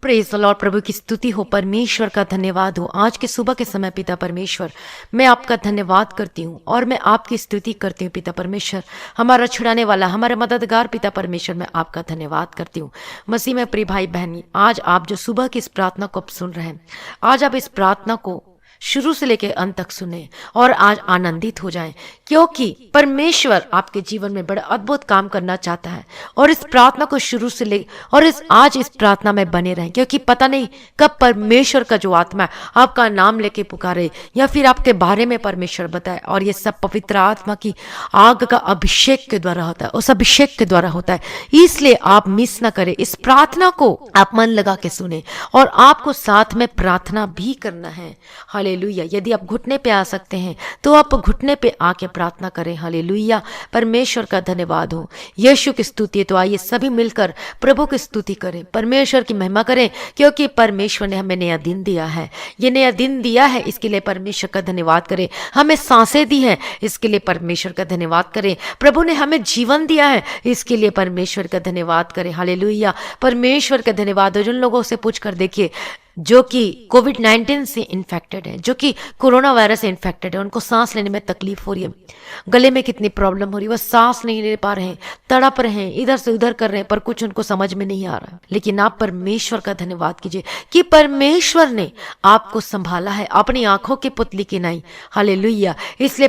Praise the Lord. प्रभु की स्तुति हो, परमेश्वर का धन्यवाद हो। आज के सुबह के समय पिता परमेश्वर, मैं आपका धन्यवाद करती हूँ और मैं आपकी स्तुति करती हूँ पिता परमेश्वर। हमारा छुड़ाने वाला, हमारा मददगार पिता परमेश्वर, मैं आपका धन्यवाद करती हूँ। मसीह में प्रिय भाई बहनी, आज आप जो सुबह की इस प्रार्थना को आप सुन रहे हैं, आज आप इस प्रार्थना को शुरू से लेकर अंत तक सुने और आज आनंदित हो जाएं, क्योंकि परमेश्वर आपके जीवन में बड़ा अद्भुत काम करना चाहता है। और इस प्रार्थना को शुरू से ले और आज इस प्रार्थना में बने रहें, क्योंकि पता नहीं कब परमेश्वर का जो आत्मा है आपका नाम लेके पुकारे या फिर आपके बारे में परमेश्वर बताए। और ये सब पवित्र आत्मा की आग का अभिषेक के द्वारा होता है, उस अभिषेक के द्वारा होता है। इसलिए आप मिस ना करें, इस प्रार्थना को आप मन लगा के सुने और आपको साथ में प्रार्थना भी करना है। हालेलुया। यदि आप घुटने पे आ सकते हैं तो आप घुटने पे आके प्रार्थना करें। हालेलुया। परमेश्वर का धन्यवाद हो, यीशु की स्तुति है। तो आइए सभी मिलकर प्रभु की स्तुति करें, परमेश्वर की महिमा करें, क्योंकि परमेश्वर ने हमें नया दिन दिया है। ये नया दिन दिया है, इसके लिए परमेश्वर का धन्यवाद करें। हमें सांसें दी है, इसके लिए परमेश्वर का धन्यवाद करें। प्रभु ने हमें जीवन दिया है, इसके लिए परमेश्वर का धन्यवाद करें। हालेलुया। परमेश्वर का धन्यवाद हो। जिन लोगों से पूछ कर देखिए जो कि कोविड-19 से इन्फेक्टेड है, जो कि कोरोना वायरस से इन्फेक्टेड है, उनको सांस लेने में तकलीफ हो रही है, गले में कितनी प्रॉब्लम हो रही है, वो सांस नहीं ले पा रहे हैं, तड़प रहे हैं, इधर से उधर कर रहे हैं, पर कुछ उनको समझ में नहीं आ रहा। लेकिन आप परमेश्वर का धन्यवाद कीजिए कि परमेश्वर ने आपको संभाला है अपनी आंखों की पुतली की नाई। हालेलुया। इसलिए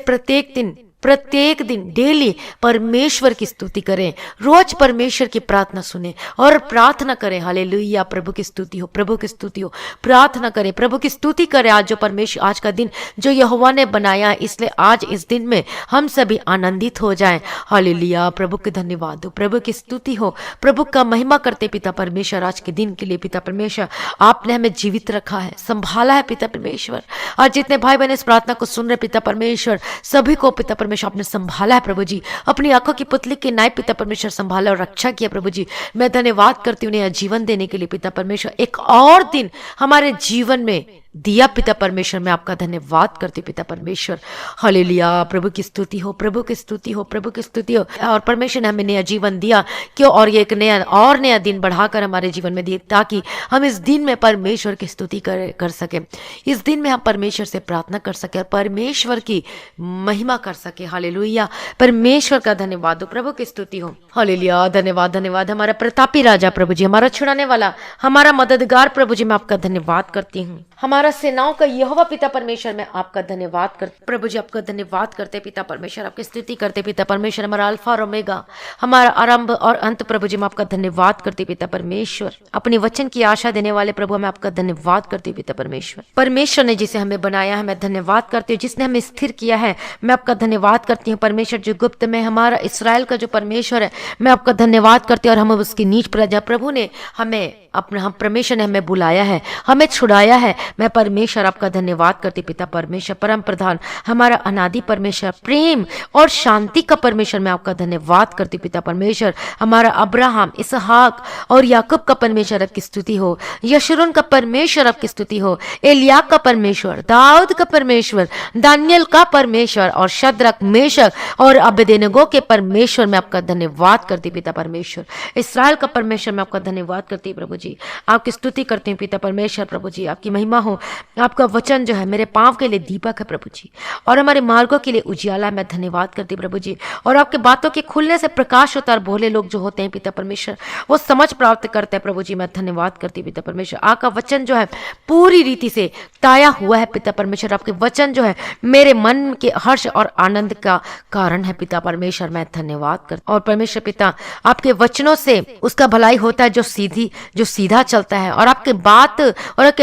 प्रत्येक दिन डेली परमेश्वर की स्तुति करें, रोज परमेश्वर की प्रार्थना सुने और प्रार्थना करें। हालेलुया। प्रभु की स्तुति हो, प्रभु की स्तुति हो। प्रार्थना करें, प्रभु की स्तुति करें। आज जो परमेश्वर, आज का दिन जो यहोवा ने बनाया, इसलिए आज इस दिन में हम सभी आनंदित हो जाएं। हालेलुया। प्रभु के धन्यवाद हो, प्रभु की स्तुति हो, प्रभु का महिमा करते पिता परमेश्वर। आज के दिन के लिए पिता परमेश्वर, आपने हमें जीवित रखा है, संभाला है पिता परमेश्वर। आज जितने भाई बहन इस प्रार्थना को सुन रहे पिता परमेश्वर, सभी को पिता परमेश्वर आपने संभाला है प्रभु जी। अपनी आंखों की पुतली के नाय पिता परमेश्वर संभाला और रक्षा किया प्रभु जी। मैं धन्यवाद करती हूँ उन्हें जीवन देने के लिए पिता परमेश्वर। एक और दिन हमारे जीवन में दिया पिता परमेश्वर, मैं आपका धन्यवाद करती हूँ पिता परमेश्वर। हालेलुया। प्रभु की स्तुति हो, प्रभु की स्तुति हो, प्रभु की स्तुति हो। और परमेश्वर ने हमें नया जीवन दिया क्यों, और ये एक नया दिन बढ़ाकर हमारे जीवन में दिए, ताकि हम इस दिन में परमेश्वर की स्तुति कर सके। इस दिन में हम परमेश्वर से प्रार्थना कर सके और परमेश्वर की महिमा कर सके। हालेलुया। परमेश्वर का धन्यवाद हो, प्रभु की स्तुति हो। हालेलुया। धन्यवाद, धन्यवाद। हमारा प्रतापी राजा प्रभु जी, हमारा छुड़ाने वाला, हमारा मददगार प्रभु जी, मैं आपका धन्यवाद करती हूँ। हमारा सेनाओं का यहोवा पिता परमेश्वर, मैं आपका धन्यवाद करते प्रभु जी, आपका धन्यवाद करते पिता परमेश्वर, आपकी स्तुति करते पिता परमेश्वर। हमारा अल्फा और ओमेगा, हमारा आरंभ और अंत प्रभु जी, मैं आपका धन्यवाद करते पिता परमेश्वर। अपने वचन की आशा देने वाले प्रभु, मैं आपका धन्यवाद करती पिता परमेश्वर। परमेश्वर ने जिसे हमें बनाया है, मैं धन्यवाद करती हूँ। जिसने हमें स्थिर किया है, मैं आपका धन्यवाद करती हूँ परमेश्वर। जो गुप्त में हमारा इसराइल का जो परमेश्वर है, मैं आपका धन्यवाद करती हूँ। और हम उसकी नीच प्रजा, प्रभु ने हमें हम परमेश्वर ने हमें बुलाया है, हमें छुड़ाया है। मैं परमेश्वर आपका धन्यवाद करती पिता परमेश्वर। परम प्रधान, हमारा अनादि परमेश्वर, प्रेम और शांति का परमेश्वर, मैं आपका धन्यवाद करती पिता परमेश्वर। हमारा अब्राहम, इसहाक और याकूब का परमेश्वर, आपकी स्तुति हो। यशरून का परमेश्वर, आपकी स्तुति हो। एलिया का परमेश्वर, दाऊद का परमेश्वर, दानियल का परमेश्वर और शद्रक, मेशक और अबेदनगो के परमेश्वर, मैं आपका धन्यवाद करती पिता परमेश्वर। इसराइल का परमेश्वर, मैं आपका धन्यवाद करती प्रभु जी, आपकी स्तुति करती हूँ पिता परमेश्वर। प्रभु जी, आपकी महिमा हो। आपका वचन जो है मेरे पांव के लिए दीपक है प्रभु जी, और हमारे मार्गों के लिए उजियाला। मैं धन्यवाद करती प्रभु जी। और आपके बातों के खुलने से प्रकाश होता है, और भोले लोग जो होते हैं पिता परमेश्वर, वो समझ प्राप्त करते हैं प्रभु जी। मैं धन्यवाद करती पिता परमेश्वर। आपका वचन जो है पूरी रीति से ताया हुआ है पिता परमेश्वर। आपके वचन जो है मेरे मन के हर्ष और आनंद का कारण है पिता परमेश्वर। मैं धन्यवाद करती। और परमेश्वर पिता, आपके वचनों से उसका भलाई होता है जो सीधा चलता है, और आपके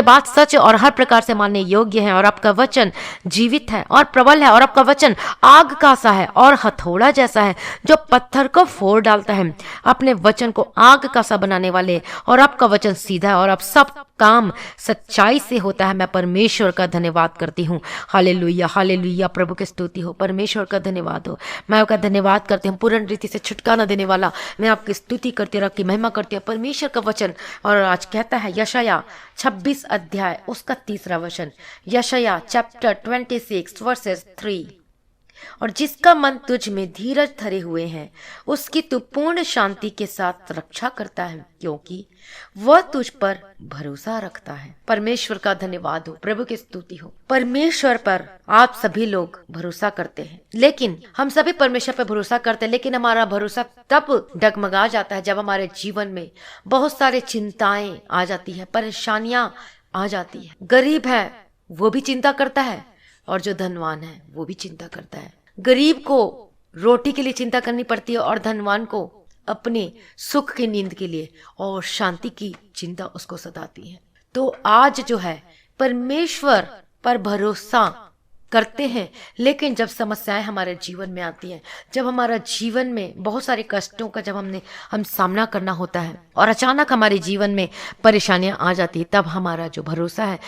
बात सच और हर प्रकार से मानने योग्य है। और आपका वचन जीवित है और प्रबल है, और आपका वचन आग का सा है और हथौड़ा जैसा है, जो पत्थर को फोड़ डालता है। अपने वचन को आग का सा बनाने वाले, और आपका वचन सीधा है, और आप सब काम सच्चाई से होता है। मैं परमेश्वर का धन्यवाद करती हूँ। Hallelujah, hallelujah. प्रभु की स्तुति हो, परमेश्वर का धन्यवाद हो। मैं आपका धन्यवाद करती हूँ, पूर्ण रीति से छुटकारा देने वाला। मैं आपकी स्तुति करती हूँ, आपकी महिमा करती हूँ परमेश्वर का वचन। और आज कहता है यशाया 26 अध्याय उसका 3रा वचन, यशाया चैप्टर 26 वर्सेस 3। और जिसका मन तुझ में धीरज धरे हुए है उसकी तू पूर्ण शांति के साथ रक्षा करता है, क्योंकि वह तुझ पर भरोसा रखता है। परमेश्वर का धन्यवाद हो, प्रभु की स्तुति हो। परमेश्वर पर आप सभी लोग भरोसा करते हैं, लेकिन हम सभी परमेश्वर पर भरोसा करते हैं, लेकिन हमारा भरोसा तब डगमगा जाता है जब हमारे जीवन में बहुत सारी चिंताएं आ जाती है, परेशानियां आ जाती है। गरीब है वो भी चिंता करता है और जो धनवान है वो भी चिंता करता है। गरीब को रोटी के लिए चिंता करनी पड़ती है और धनवान को अपने सुख की नींद के लिए और शांति की चिंता उसको सताती है। तो आज जो है परमेश्वर पर भरोसा करते हैं, लेकिन जब समस्याएं हमारे जीवन में आती हैं, जब हमारा जीवन में बहुत सारे कष्टों का जब हम सामना करना होता है और अचानक हमारे जीवन में परेशानियां आ जाती है, तब हमारा जो भरोसा है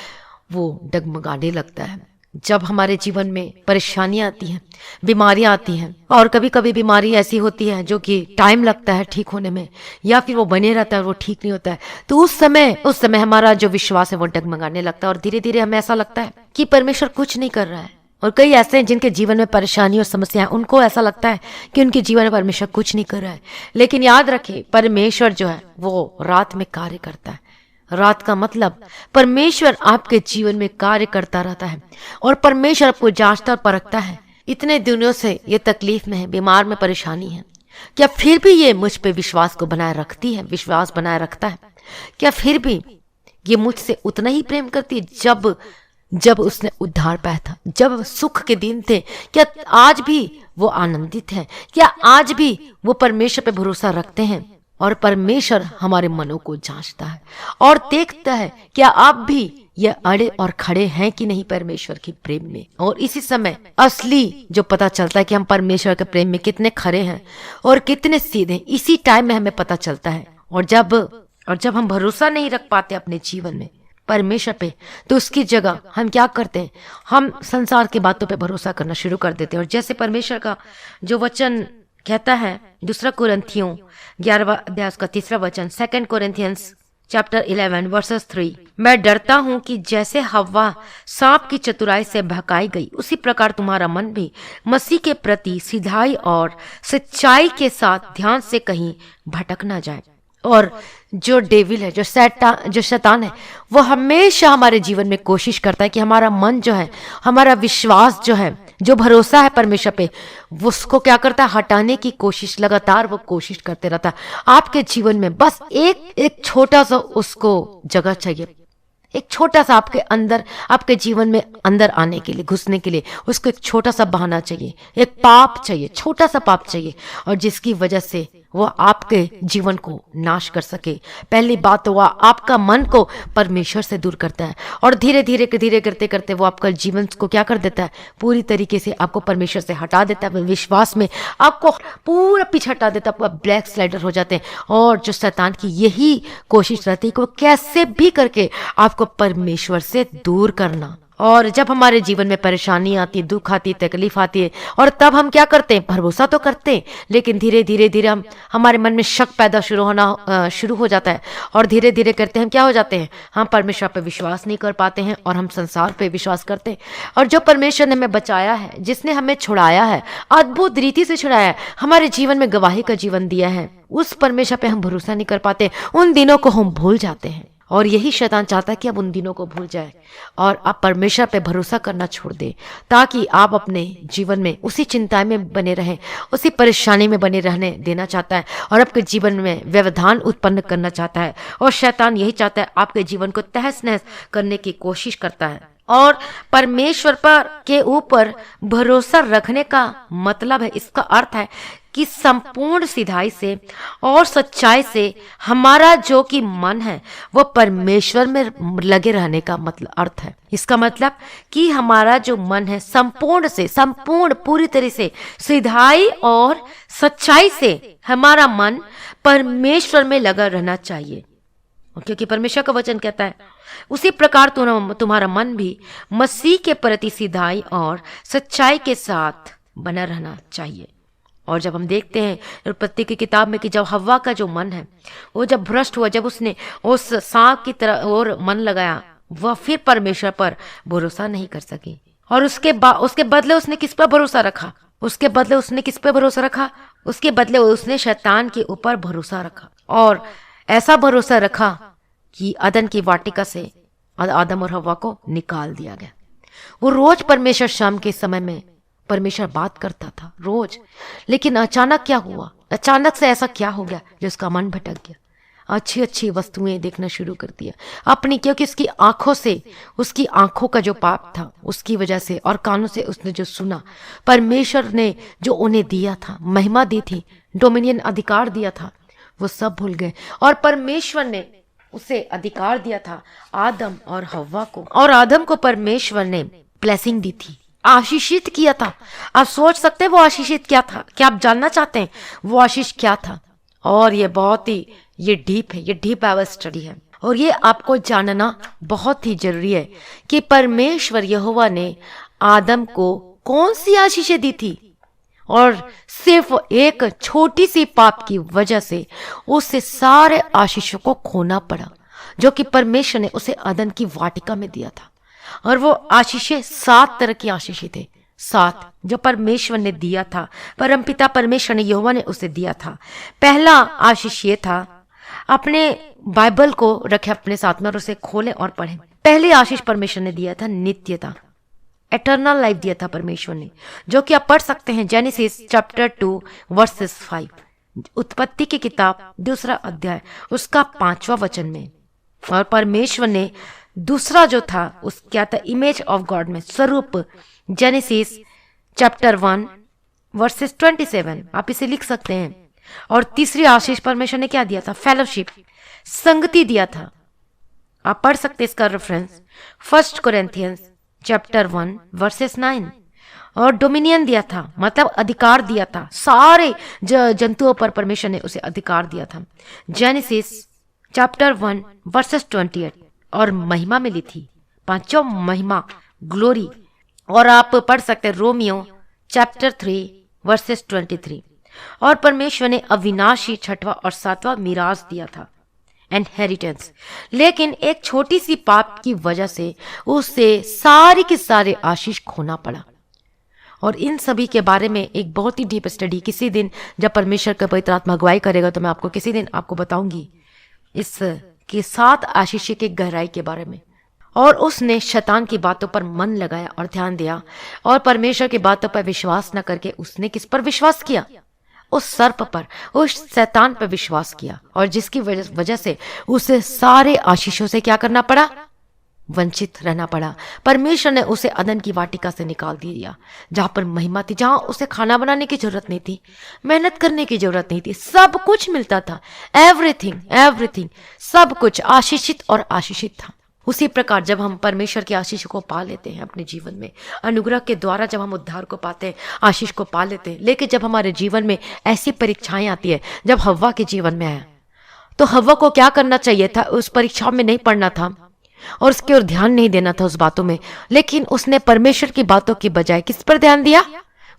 वो डगमगाने लगता है। जब हमारे जीवन में परेशानियां आती हैं, बीमारियां आती हैं, और कभी कभी बीमारी ऐसी होती है जो कि टाइम लगता है ठीक होने में, या फिर वो बने रहता है और वो ठीक नहीं होता है, तो उस समय हमारा जो विश्वास है वो डगमगाने लगता है और धीरे धीरे हमें ऐसा लगता है कि परमेश्वर कुछ नहीं कर रहा है। और कई ऐसे हैं जिनके जीवन में परेशानी और समस्याएं, उनको ऐसा लगता है कि उनके जीवन में परमेश्वर कुछ नहीं कर रहा है। लेकिन याद रखें, परमेश्वर जो है वो रात में कार्य करता है। रात का मतलब परमेश्वर आपके जीवन में कार्य करता रहता है और परमेश्वर आपको जांचता और परखता है। इतने दिनों से ये तकलीफ में है, बीमार में परेशानी है, क्या फिर भी ये मुझ पे विश्वास को बनाए रखती है, विश्वास बनाए रखता है? क्या फिर भी ये मुझसे उतना ही प्रेम करती है जब उसने उद्धार पाया था, जब सुख के दिन थे? क्या आज भी वो आनंदित है? क्या आज भी वो परमेश्वर पे भरोसा रखते हैं? और परमेश्वर हमारे मनों को जांचता है और देखता है क्या आप भी ये अड़े और खड़े हैं कि नहीं परमेश्वर के प्रेम में। और इसी समय असली जो पता चलता है कि हम परमेश्वर के प्रेम में कितने खड़े हैं और कितने सीधे, इसी टाइम में हमें पता चलता है। और जब हम भरोसा नहीं रख पाते अपने जीवन में परमेश्वर पे, तो उसकी जगह हम क्या करते हैं? हम संसार की बातों पे भरोसा करना शुरू कर देते हैं। और जैसे परमेश्वर का जो वचन कहता है, दूसरा कुरिन्थियों 11वां अध्याय का 3 वचन, 2 कोरिन्थियंस चैप्टर 11 वर्सेस 3, मैं डरता हूं कि जैसे हव्वा सांप की चतुराई से बहकाई गई, उसी प्रकार तुम्हारा मन भी मसीह के प्रति सिधाई और सच्चाई के साथ ध्यान से कहीं भटक ना जाए। और जो डेविल है, जो शैतान है, वो हमेशा हमारे जीवन में कोशिश करता है कि हमारा मन जो है, हमारा विश्वास जो है, जो भरोसा है परमेश्वर पे, उसको क्या करता है? हटाने की कोशिश, लगातार वो कोशिश करते रहता है। आपके जीवन में बस एक छोटा सा उसको जगह चाहिए, एक छोटा सा आपके अंदर, आपके जीवन में अंदर आने के लिए, घुसने के लिए उसको एक छोटा सा बहाना चाहिए, एक पाप चाहिए, छोटा सा पाप चाहिए, और जिसकी वजह से वो आपके जीवन को नाश कर सके। पहली बात तो वह आपका मन को परमेश्वर से दूर करता है और धीरे धीरे करते करते वो आपका जीवन को क्या कर देता है? पूरी तरीके से आपको परमेश्वर से हटा देता है। विश्वास में आपको पूरा पीछे हटा देता है, आप ब्लैक स्लाइडर हो जाते हैं। और जो शैतान की यही कोशिश रहती है कि वो कैसे भी करके आपको परमेश्वर से दूर करना। और जब हमारे जीवन में परेशानी आती है, दुख आती है, तकलीफ आती है, और तब हम क्या करते हैं? भरोसा तो करते हैं, लेकिन धीरे धीरे हमारे मन में शक पैदा शुरू हो जाता है और धीरे धीरे करते हम क्या हो जाते हैं? हम परमेश्वर पे विश्वास नहीं कर पाते हैं और हम संसार पे विश्वास करते हैं। और जो परमेश्वर ने हमें बचाया है, जिसने हमें छुड़ाया है, अद्भुत रीति से छुड़ाया है, हमारे जीवन में गवाही का जीवन दिया है, उस परमेश्वर पे हम भरोसा नहीं कर पाते, उन दिनों को हम भूल जाते हैं। और यही शैतान चाहता है कि आप उन दिनों को भूल जाए और आप परमेश्वर पे भरोसा करना छोड़ दें, ताकि आप अपने जीवन में उसी चिंता में बने रहें, उसी परेशानी में बने रहने देना चाहता है और आपके जीवन में व्यवधान उत्पन्न करना चाहता है। और शैतान यही चाहता है, आपके जीवन को तहस नहस करने की कोशिश करता है। और परमेश्वर पर के ऊपर भरोसा रखने का मतलब है, इसका अर्थ है कि संपूर्ण सिधाई से और सच्चाई से हमारा जो कि मन है वो परमेश्वर में लगे रहने का मतलब अर्थ है। इसका मतलब कि हमारा जो मन है संपूर्ण पूरी तरह से सिधाई और सच्चाई से हमारा मन परमेश्वर में लगा रहना चाहिए, क्योंकि परमेश्वर का वचन कहता है उसी प्रकार तुम्हारा मन भी मसीह के प्रति सिधाई और सच्चाई के साथ बना रहना चाहिए। और जब हम देखते हैं उत्पत्ति की किताब में कि जब हव्वा का जो मन है वो जब भ्रष्ट हुआ, जब उसने उस सांप की तरह और मन लगाया, वह फिर परमेश्वर पर भरोसा नहीं कर सकी और उसके बदले उसने किस पर भरोसा रखा? उसके बदले उसने किस पे भरोसा रखा? उसके बदले उसने शैतान के ऊपर भरोसा रखा, और ऐसा भरोसा रखा कि अदन की वाटिका से आदम और हवा को निकाल दिया गया। वो रोज परमेश्वर शाम के समय में परमेश्वर बात करता था रोज, लेकिन अचानक क्या हुआ? अचानक से ऐसा क्या हो गया जो उसका मन भटक गया? अच्छी अच्छी वस्तुएं देखना शुरू कर दिया अपनी, क्योंकि उसकी आंखों का जो पाप था उसकी वजह से, और कानों से उसने जो सुना, परमेश्वर ने जो उन्हें दिया था, महिमा दी थी, डोमिनियन अधिकार दिया था, वो सब भूल गए। और परमेश्वर ने उसे अधिकार दिया था आदम और हव्वा को, और आदम को परमेश्वर ने ब्लेसिंग दी थी, आशीषित किया था। आप सोच सकते हैं वो आशीषित क्या था? क्या आप जानना चाहते हैं वो आशीष क्या था? और ये डीप है, ये डीप आवर स्टडी है, और ये आपको जानना बहुत ही जरूरी है कि परमेश्वर यहोवा ने आदम को कौन सी आशीषें दी थी, और सिर्फ एक छोटी सी पाप की वजह से उसे सारे आशीषों को खोना पड़ा जो कि परमेश्वर ने उसे अदन की वाटिका में दिया था। और वो आशीषें 7 तरह की आशीषें थे, 7 जो परमेश्वर ने दिया था, परमपिता परमेश्वर ने यहोवा ने उसे दिया था। पहला आशीष ये था, अपने बाइबल को रखे अपने साथ में और उसे खोले और पढ़े। पहली आशीष परमेश्वर ने दिया था नित्यता, एटर्नल लाइफ दिया था परमेश्वर ने, जो कि आप पढ़ सकते हैं जेनेसिस चैप्टर 2 वर्सेस 5, उत्पत्ति की किताब 2 अध्याय उसका 5वां वचन में। और परमेश्वर ने दूसरा जो था उस क्या था, इमेज ऑफ गॉड में, स्वरूप, जेनेसिस चैप्टर 1 वर्सेस 27, आप इसे लिख सकते हैं। और तीसरी आशीष परमेश्वर ने क्या दिया था? फेलोशिप, संगति दिया था। आप पढ़ सकते हैं इसका रेफरेंस 1 कोरिन्थियंस चैप्टर 1 वर्सेस 9। और डोमिनियन दिया था, मतलब अधिकार दिया था, सारे जंतुओं पर परमेश्वर ने उसे अधिकार दिया था, जेनेसिस चैप्टर 1 वर्सेस 28। और महिमा मिली थी, 5वां महिमा, ग्लोरी। और आप पढ़ सकते हैं रोमियो चैप्टर 3 वर्सेस 23। और परमेश्वर ने अविनाशी 6वां और 7वां मिराज दिया था, इनहेरिटेंस। लेकिन एक छोटी सी पाप की वजह से उसे सारी के सारे आशीष खोना पड़ा। और इन सभी के बारे में एक बहुत ही डीप स्टडी किसी दिन जब परमेश्वर का पवित्र आत्मा अगुवाई करेगा तो मैं आपको किसी दिन आपको बताऊंगी इस के 7 आशीष की गहराई के बारे में। और उसने शैतान की बातों पर मन लगाया और ध्यान दिया, और परमेश्वर की बातों पर विश्वास न करके उसने किस पर विश्वास किया? उस सर्प पर, उस शैतान पर विश्वास किया, और जिसकी वजह से उसे सारे आशीषों से क्या करना पड़ा? वंचित रहना पड़ा। परमेश्वर ने उसे अदन की वाटिका से निकाल दिया, जहां पर महिमा थी, जहां उसे खाना बनाने की जरूरत नहीं थी, मेहनत करने की जरूरत नहीं थी, सब कुछ मिलता था, एवरीथिंग सब कुछ आशीषित और आशीषित था। उसी प्रकार जब हम परमेश्वर की आशीष को पा लेते हैं अपने जीवन में, अनुग्रह के द्वारा जब हम उद्धार को पाते हैं, आशीष को पा लेते हैं, लेकिन जब हमारे जीवन में ऐसी परीक्षाएं आती है, जब हव्वा के जीवन में आया, तो हव्वा को क्या करना चाहिए था? उस परीक्षा में नहीं पढ़ना था और उसकी ओर ध्यान नहीं देना था उस बातों में, लेकिन उसने परमेश्वर की बातों की बजाय किस पर ध्यान दिया?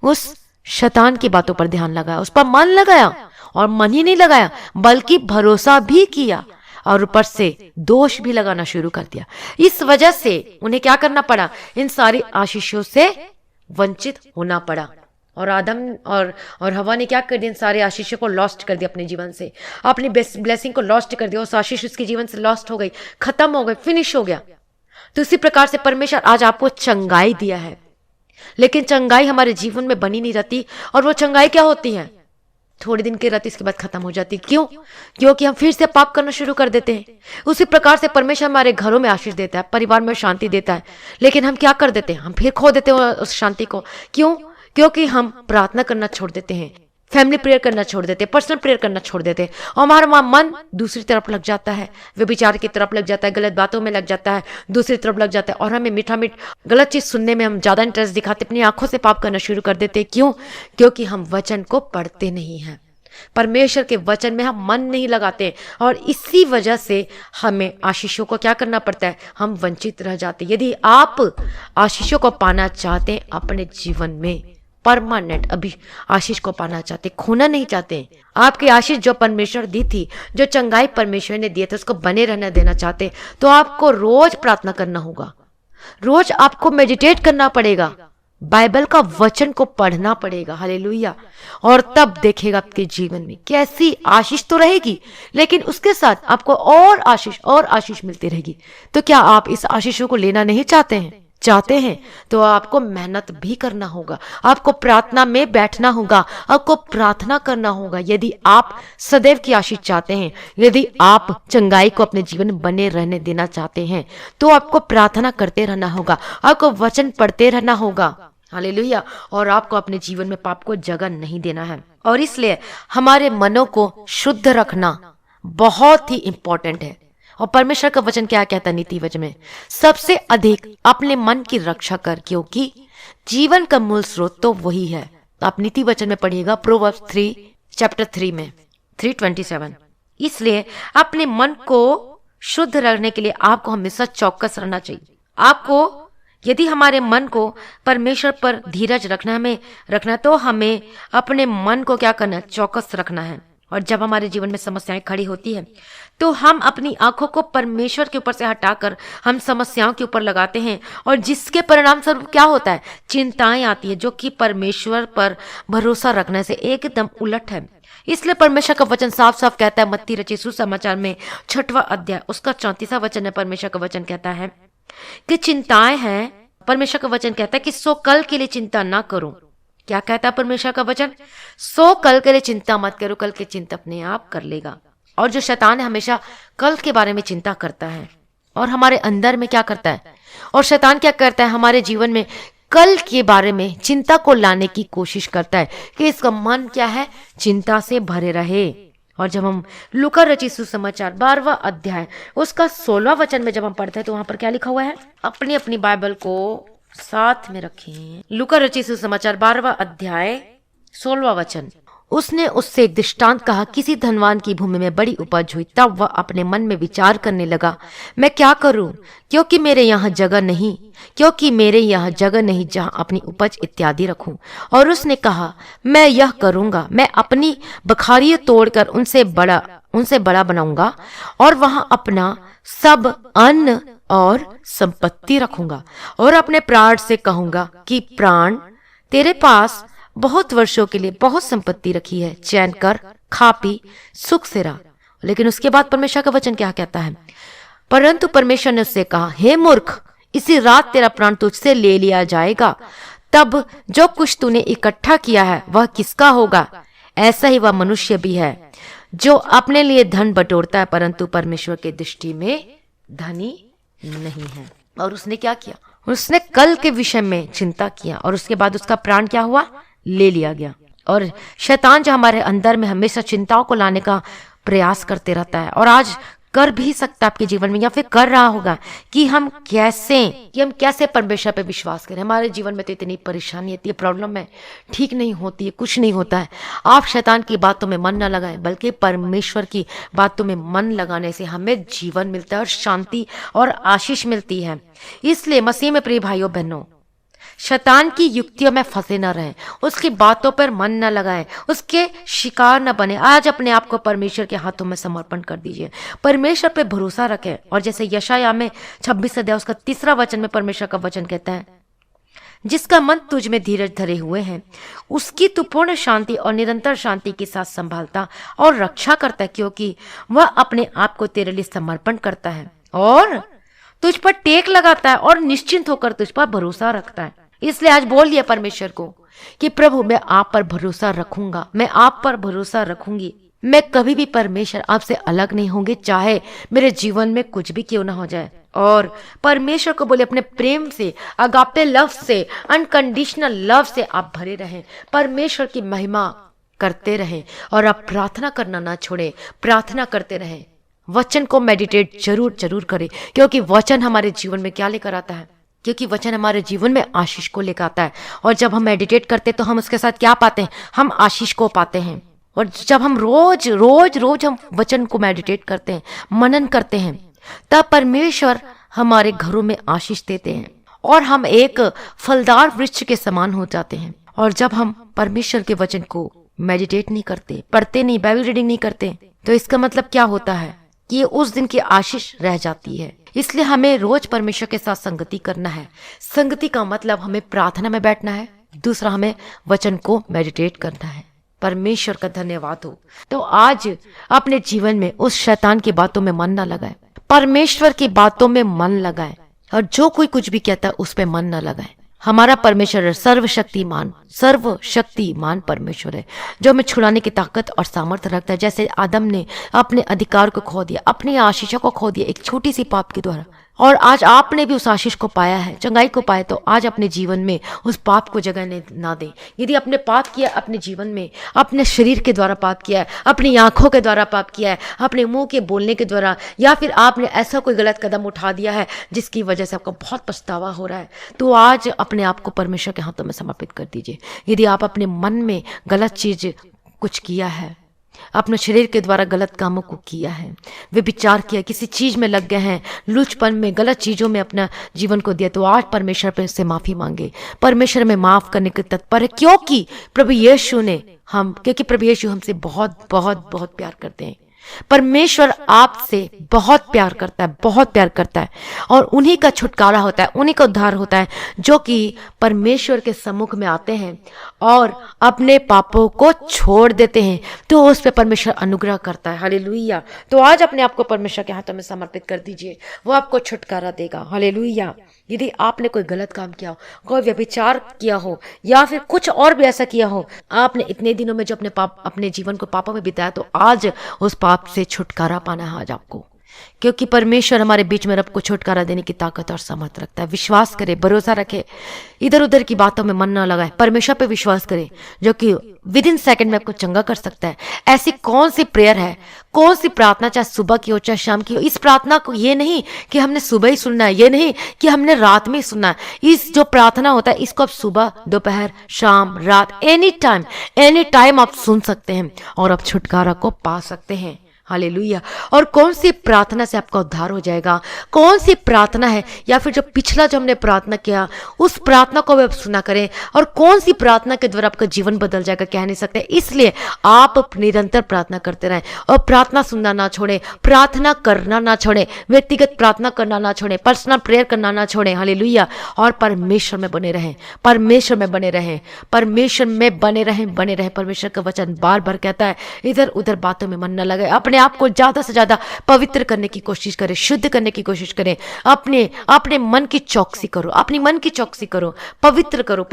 उस शैतान की बातों पर ध्यान लगाया, उस पर मन लगाया, और मन ही नहीं लगाया बल्कि भरोसा भी किया, और ऊपर से दोष भी लगाना शुरू कर दिया। इस वजह से उन्हें क्या करना पड़ा? इन सारी आशीषों से वंचित होना पड़ा। और आदम और हवा ने क्या कर दिया? इन सारे आशीषों को लॉस्ट कर दिया अपने जीवन से, अपनी ब्लेसिंग को लॉस्ट कर दिया। उस आशीष उसके जीवन से लॉस्ट हो गई, खत्म हो गई, फिनिश हो गया। तो इसी प्रकार से परमेश्वर आज आपको चंगाई दिया है, लेकिन चंगाई हमारे जीवन में बनी नहीं रहती। और वो चंगाई क्या होती है? थोड़ी दिन की रहती, इसके बाद खत्म हो जाती। क्यों? क्योंकि हम फिर से पाप करना शुरू कर देते हैं। उसी प्रकार से परमेश्वर हमारे घरों में आशीष देता है, परिवार में शांति देता है, लेकिन हम क्या कर देते हैं? हम फिर खो देते हैं उस शांति को। क्यों? क्योंकि हम प्रार्थना करना छोड़ देते हैं, फैमिली प्रेयर करना छोड़ देते हैं, पर्सनल प्रेयर करना छोड़ देते हैं, और हमारा मन दूसरी तरफ लग जाता है, व्यभिचार की तरफ लग जाता है, गलत बातों में लग जाता है, दूसरी तरफ लग जाता है, और हमें मीठा गलत चीज सुनने में हम ज्यादा इंटरेस्ट दिखाते, अपनी आंखों से पाप करना शुरू कर देते हैं। क्यों? क्योंकि हम वचन को पढ़ते नहीं हैं, परमेश्वर के वचन में हम मन नहीं लगाते, और इसी वजह से हमें आशीषों को क्या करना पड़ता है? हम वंचित रह जाते। यदि आप आशीषों को पाना चाहते हैं अपने जीवन में, परमानेंट अभी आशीष को पाना चाहते, खोना नहीं चाहते, आपकी आशीष जो परमेश्वर दी थी, जो चंगाई परमेश्वर ने दिए थे, उसको बने रहना देना चाहते, तो आपको रोज प्रार्थना करना होगा, रोज आपको मेडिटेट करना पड़ेगा, बाइबल का वचन को पढ़ना पड़ेगा। हालेलुया। और तब देखेगा आपके जीवन में कैसी आशीष तो रहेगी, लेकिन उसके साथ आपको और आशीष मिलती रहेगी। तो क्या आप इस आशीषों को लेना नहीं चाहते हैं तो आपको मेहनत भी करना होगा, आपको प्रार्थना में बैठना होगा, आपको प्रार्थना करना होगा। यदि आप सदैव की आशीष चाहते हैं, यदि आप चंगाई को अपने जीवन में बने रहने देना चाहते हैं, तो आपको प्रार्थना करते रहना होगा, आपको वचन पढ़ते रहना होगा। हालेलुया। और आपको अपने जीवन में पाप को जगह नहीं देना है। और इसलिए हमारे मनों को शुद्ध रखना बहुत ही इंपॉर्टेंट है। और परमेश्वर का वचन क्या कहता है नीति वचन में, सबसे अधिक अपने मन की रक्षा कर, क्योंकि जीवन का मूल स्रोत तो वही है। तो आप नीति वचन में पढ़िएगा प्रोवर्ब्स 3 चैप्टर 3 में 3:27। इसलिए अपने मन को शुद्ध रखने के लिए आपको हमेशा चौकस रहना चाहिए। आपको यदि हमारे मन को परमेश्वर पर धीरज रखना तो हमें अपने मन को क्या करना है, चौकस रखना है। और जब हमारे जीवन में समस्याएं खड़ी होती है तो हम अपनी आंखों को परमेश्वर के ऊपर से हटाकर हम समस्याओं के ऊपर लगाते हैं, और जिसके परिणाम स्वरूप क्या होता है, चिंताएं आती है, जो कि परमेश्वर पर भरोसा रखने से एकदम उलट है। इसलिए परमेश्वर का वचन साफ साफ कहता है, मत्ती रचित सुसमाचार में 6वां अध्याय उसका 34वां वचन है। परमेश्वर का वचन कहता है कि चिंताएं हैं, परमेश्वर का वचन कहता है कि सो कल के लिए चिंता ना करो। क्या कहता है परमेश्वर का वचन, सो कल के लिए चिंता मत करो, कल की चिंता अपने आप कर लेगा। और जो शैतान है हमेशा कल के बारे में चिंता करता है, और हमारे अंदर में क्या करता है, और शैतान क्या करता है, हमारे जीवन में कल के बारे में चिंता को लाने की कोशिश करता है कि इसका मन क्या है, चिंता से भरे रहे। और जब हम लूका रचित सुसमाचार 12वां अध्याय उसका 16वां वचन में जब हम पढ़ते हैं तो वहां पर क्या लिखा हुआ है, अपनी अपनी बाइबल को साथ में रखें। लूका रचित सुसमाचार 12वां अध्याय 16वां वचन, उसने उससे एक दृष्टांत कहा, किसी धनवान की भूमि में बड़ी उपज हुई। तब वह अपने मन में विचार करने लगा, मैं क्या करूं, क्योंकि मेरे यहाँ जगह नहीं जहाँ अपनी उपज इत्यादि रखूं। और उसने कहा, मैं यह करूंगा, मैं अपनी बखारियां तोड़कर उनसे बड़ा बनाऊंगा, और वहां अपना सब अन्न और संपत्ति रखूंगा, और अपने प्राण से कहूंगा कि प्राण, तेरे पास बहुत वर्षों के लिए बहुत संपत्ति रखी है, चैन कर, खा पी, सुख से रह। लेकिन उसके बाद परमेश्वर का वचन क्या कहता है, परंतु परमेश्वर ने उससे कहा, हे मूर्ख, इसी रात तेरा प्राण तुझसे ले लिया जाएगा, तब जो कुछ तूने इकट्ठा किया है वह किसका होगा। ऐसा ही वह मनुष्य भी है जो अपने लिए धन बटोरता है, परंतु परमेश्वर के दृष्टि में धनी नहीं है। और उसने क्या किया, उसने कल के विषय में चिंता किया, और उसके बाद उसका प्राण क्या हुआ, ले लिया गया। और शैतान जो हमारे अंदर में हमेशा चिंताओं को लाने का प्रयास करते रहता है, और आज कर भी सकता है आपके जीवन में, या फिर कर रहा होगा, कि हम कैसे परमेश्वर पे विश्वास करें। हमारे जीवन में तो इतनी परेशानी आती है, प्रॉब्लम है, ठीक नहीं होती है, कुछ नहीं होता है। आप शैतान की बातों में मन न लगाएं, बल्कि परमेश्वर की बातों में मन लगाने से हमें जीवन मिलता है और शांति और आशीष मिलती है। इसलिए मसीह में प्रिय भाइयों बहनों, शैतान की युक्तियों में फंसे न रहें, उसकी बातों पर मन न लगाएं, उसके शिकार न बने। आज अपने आप को परमेश्वर के हाथों में समर्पण कर दीजिए, परमेश्वर पे भरोसा रखें। और जैसे यशायाह में 26 अध्याय उसका 3 वचन में परमेश्वर का वचन कहता है, जिसका मन तुझ में धीरज धरे हुए है, उसकी तू पूर्ण शांति और निरंतर शांति के साथ संभालता और रक्षा करता है, क्योंकि वह अपने आप को तेरे लिए समर्पण करता है और तुझ पर टेक लगाता है और निश्चिंत होकर तुझ पर भरोसा रखता है। इसलिए आज बोल दिया परमेश्वर को कि प्रभु, मैं आप पर भरोसा रखूंगा, मैं आप पर भरोसा रखूंगी, मैं कभी भी परमेश्वर आपसे अलग नहीं होंगे, चाहे मेरे जीवन में कुछ भी क्यों ना हो जाए। और परमेश्वर को बोले अपने प्रेम से, अगापे लव से, अनकंडीशनल लव से आप भरे रहें, परमेश्वर की महिमा करते रहें, और आप प्रार्थना करना ना छोड़ें, प्रार्थना करते रहें। वचन को मेडिटेट जरूर करें, क्योंकि वचन हमारे जीवन में क्या लेकर आता है, क्योंकि वचन हमारे जीवन में आशीष को लेकर आता है। और जब हम मेडिटेट करते हैं तो हम उसके साथ क्या पाते हैं, हम आशीष को पाते हैं। और जब हम रोज हम वचन को मेडिटेट करते हैं, मनन करते हैं, तब परमेश्वर हमारे घरों में आशीष देते हैं, और हम एक फलदार वृक्ष के समान हो जाते हैं। और जब हम परमेश्वर के वचन को मेडिटेट नहीं करते, पढ़ते नहीं, बाइबल रीडिंग नहीं करते, तो इसका मतलब क्या होता है कि उस दिन की आशीष रह जाती है। इसलिए हमें रोज परमेश्वर के साथ संगति करना है। संगति का मतलब हमें प्रार्थना में बैठना है, दूसरा हमें वचन को मेडिटेट करना है। परमेश्वर का धन्यवाद हो। तो आज अपने जीवन में उस शैतान की बातों में मन न लगाए, परमेश्वर की बातों में मन लगाए, और जो कोई कुछ भी कहता है उस पे मन न लगाए। हमारा परमेश्वर सर्वशक्तिमान परमेश्वर है, जो हमें छुड़ाने की ताकत और सामर्थ्य रखता है। जैसे आदम ने अपने अधिकार को खो दिया, अपनी आशीषों को खो दिया एक छोटी सी पाप के द्वारा, और आज आपने भी उस आशीष को पाया है, चंगाई को पाया, तो आज अपने जीवन में उस पाप को जगह ना दें। यदि आपने पाप किया अपने जीवन में, अपने शरीर के द्वारा पाप किया है, अपनी आंखों के द्वारा पाप किया है, अपने मुंह के बोलने के द्वारा, या फिर आपने ऐसा कोई गलत कदम उठा दिया है जिसकी वजह से आपको बहुत पछतावा हो रहा है, तो आज अपने आप को परमेश्वर के हाथों में समर्पित कर दीजिए। यदि आप अपने मन में गलत चीज कुछ किया है, अपने शरीर के द्वारा गलत कामों को किया है, वे विचार किया, किसी चीज में लग गए हैं, लुचपन में, गलत चीजों में अपना जीवन को दिया, तो आज परमेश्वर पे से माफी मांगे। परमेश्वर में माफ करने के तत्पर है, क्योंकि प्रभु यीशु हमसे बहुत बहुत बहुत प्यार करते हैं। परमेश्वर आपसे बहुत प्यार करता है, बहुत प्यार करता है, और उन्हीं का छुटकारा होता है, उन्हीं का उद्धार होता है, जो कि परमेश्वर के सम्मुख में आते हैं और अपने पापों को छोड़ देते हैं, तो उस पे परमेश्वर अनुग्रह करता है। हालेलुया। तो आज अपने आप को परमेश्वर के हाथों में समर्पित कर दीजिए, वो आपको छुटकारा देगा। हालेलुया। यदि आपने कोई गलत काम किया हो, कोई व्यभिचार किया हो, या फिर कुछ और भी ऐसा किया हो, आपने इतने दिनों में जो अपने जीवन को पापों में बिताया, तो आज उस पाप से छुटकारा पाना है आज आपको, क्योंकि परमेश्वर हमारे बीच में रब को छुटकारा देने की ताकत और सामर्थ रखता है। विश्वास करे, भरोसा रखे, इधर उधर की बातों में मन ना लगाए, परमेश्वर पे विश्वास करे, जो कि विद इन सेकंड में आपको चंगा कर सकता है। ऐसी कौन सी प्रेयर है, कौन सी प्रार्थना, चाहे सुबह की हो चाहे शाम की हो, इस प्रार्थना को ये नहीं कि हमने सुबह ही सुनना है, ये नहीं कि हमने रात में ही सुनना है। इस जो प्रार्थना होता है, इसको आप सुबह, दोपहर, शाम, रात, एनी टाइम आप सुन सकते हैं और आप छुटकारा को पा सकते हैं। हालेलुया। और कौन सी प्रार्थना से आपका उद्धार हो जाएगा, कौन सी प्रार्थना है, या फिर जो पिछला जो हमने प्रार्थना किया उस प्रार्थना को भी आप सुना करें, और कौन सी प्रार्थना के द्वारा आपका जीवन बदल जाएगा कह नहीं सकते। इसलिए आप निरंतर प्रार्थना करते रहें, और प्रार्थना सुनना ना छोड़ें, प्रार्थना करना ना छोड़ें, व्यक्तिगत प्रार्थना करना ना छोड़ें, पर्सनल प्रेयर करना ना छोड़ें। हालेलुया। और परमेश्वर में बने रहें, परमेश्वर में बने रहें, परमेश्वर में बने रहें। परमेश्वर का वचन बार बार कहता है, इधर उधर बातों में मन न लगे, अपने आप को ज्यादा से ज्यादा पवित्र करने की कोशिश करें, शुद्ध करने की कोशिश करें। अपने मन की चौकसी करो, अपनी मन की चौकसी करो, पवित्र करो।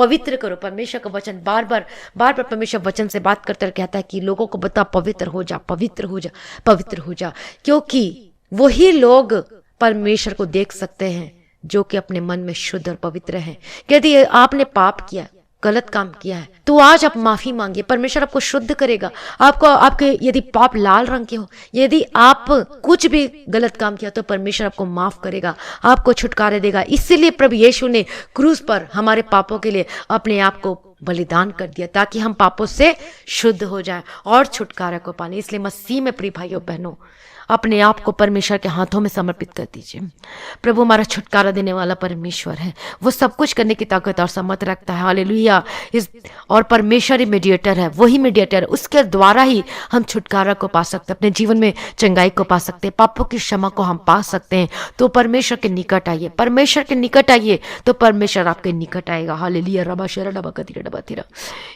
परमेश्वर का वचन बार बार परमेश्वर वचन से बात करते कहता है कि लोगों को बता, पवित्र हो जा, क्योंकि वही लोग परमेश्वर को देख सकते हैं जो कि अपने मन में शुद्ध और पवित्र हैं। यदि आपने पाप किया, गलत काम किया है, तो आज आप माफी मांगिए, परमेश्वर आपको शुद्ध करेगा। आपके यदि पाप लाल रंग के हो, यदि आप कुछ भी गलत काम किया, तो परमेश्वर आपको माफ करेगा, आपको छुटकारा देगा। इसीलिए प्रभु यीशु ने क्रूस पर हमारे पापों के लिए अपने आप को बलिदान कर दिया, ताकि हम पापों से शुद्ध हो जाएं और छुटकारा को पाने। इसलिए मसीह में प्रिय भाइयों बहनों, अपने आप को परमेश्वर के हाथों में समर्पित कर दीजिए। प्रभु हमारा छुटकारा देने वाला परमेश्वर है, वो सब कुछ करने की ताकत और सामर्थ रखता है। हालेलुया। और परमेश्वर ही मीडिएटर है, वही मीडिएटर है, उसके द्वारा ही हम छुटकारा को पा सकते हैं, अपने जीवन में चंगाई को पा सकते हैं, पापों की क्षमा को हम पा सकते हैं। तो परमेश्वर के निकट आइए, तो परमेश्वर आपके निकट आएगा। हालेलुया। रबा शरा डबा कतिरा डबा तिरा।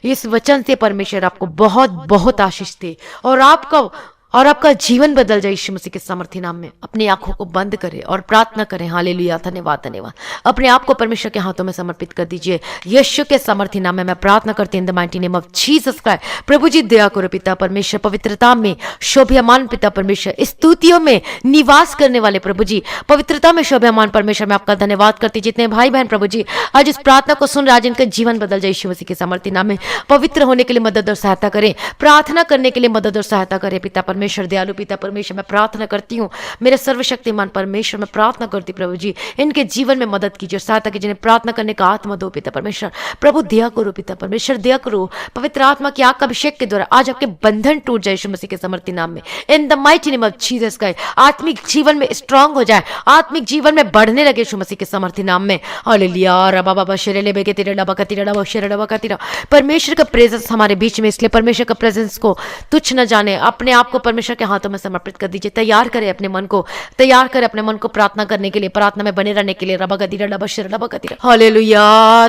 इस वचन से परमेश्वर आपको बहुत बहुत आशीष दे, और आपका जीवन बदल जाए यीशु मसीह के सामर्थी नाम में। अपनी आंखों को बंद करें और प्रार्थना करें। हालेलुया। धन्यवाद। अपने आप को परमेश्वर के हाथों में समर्पित कर दीजिए। यीशु के सामर्थी नाम में मैं प्रार्थना करती हूं, in the mighty name of Jesus Christ. प्रभु जी दया करो पिता परमेश्वर, पवित्रता में शोभ्यमान पिता परमेश्वर, स्तुतियों में निवास करने वाले प्रभु जी, पवित्रता में शोभ्यमान परमेश्वर, मैं आपका धन्यवाद करती। जितने भाई बहन प्रभु जी आज इस प्रार्थना को सुन रहे, आज इनका जीवन बदल जाए यीशु मसीह के सामर्थी नाम में। पवित्र होने के लिए मदद और सहायता करें, प्रार्थना करने के लिए मदद और सहायता करें पिता परमेश्वर, दयालु पिता परमेश्वर, मैं प्रार्थना करती हूँ मेरे सर्वशक्तिमान परमेश्वर, मैं प्रार्थना करती प्रभु जी इनके जीवन में मदद कीजिए, सहायता कीजिए, प्रार्थना करने का आत्मा दो पिता परमेश्वर। प्रभु दया करो पिता परमेश्वर, दया करो। पवित्र आत्मा की आग का अभिषेक के द्वारा आज आपके बंधन टूट जाए यीशु मसीह के समर्थी नाम में, in the mighty name of Jesus Christ. आत्मिक जीवन में स्ट्रांग हो जाए, आत्मिक जीवन में बढ़ने लगे यीशु मसीह के समर्थी नाम में। हालेलुया। रबा बाबा शरेले बेके तेरे डबा का तेरा डबा शरे डबा का तेरा। परमेश्वर का प्रेजेंस हमारे बीच में, इसलिए परमेश्वर का प्रेजेंस को तुच्छ न जाने, अपने आप को परमेश्वर के हाथों में समर्पित कर दीजिए। तैयार करें अपने मन को, तैयार करें अपने मन को प्रार्थना करने के लिए, प्रार्थना में बने रहने के लिए। रबा गदीरा डबा शिरा डबा गदीरा, हालेलुया,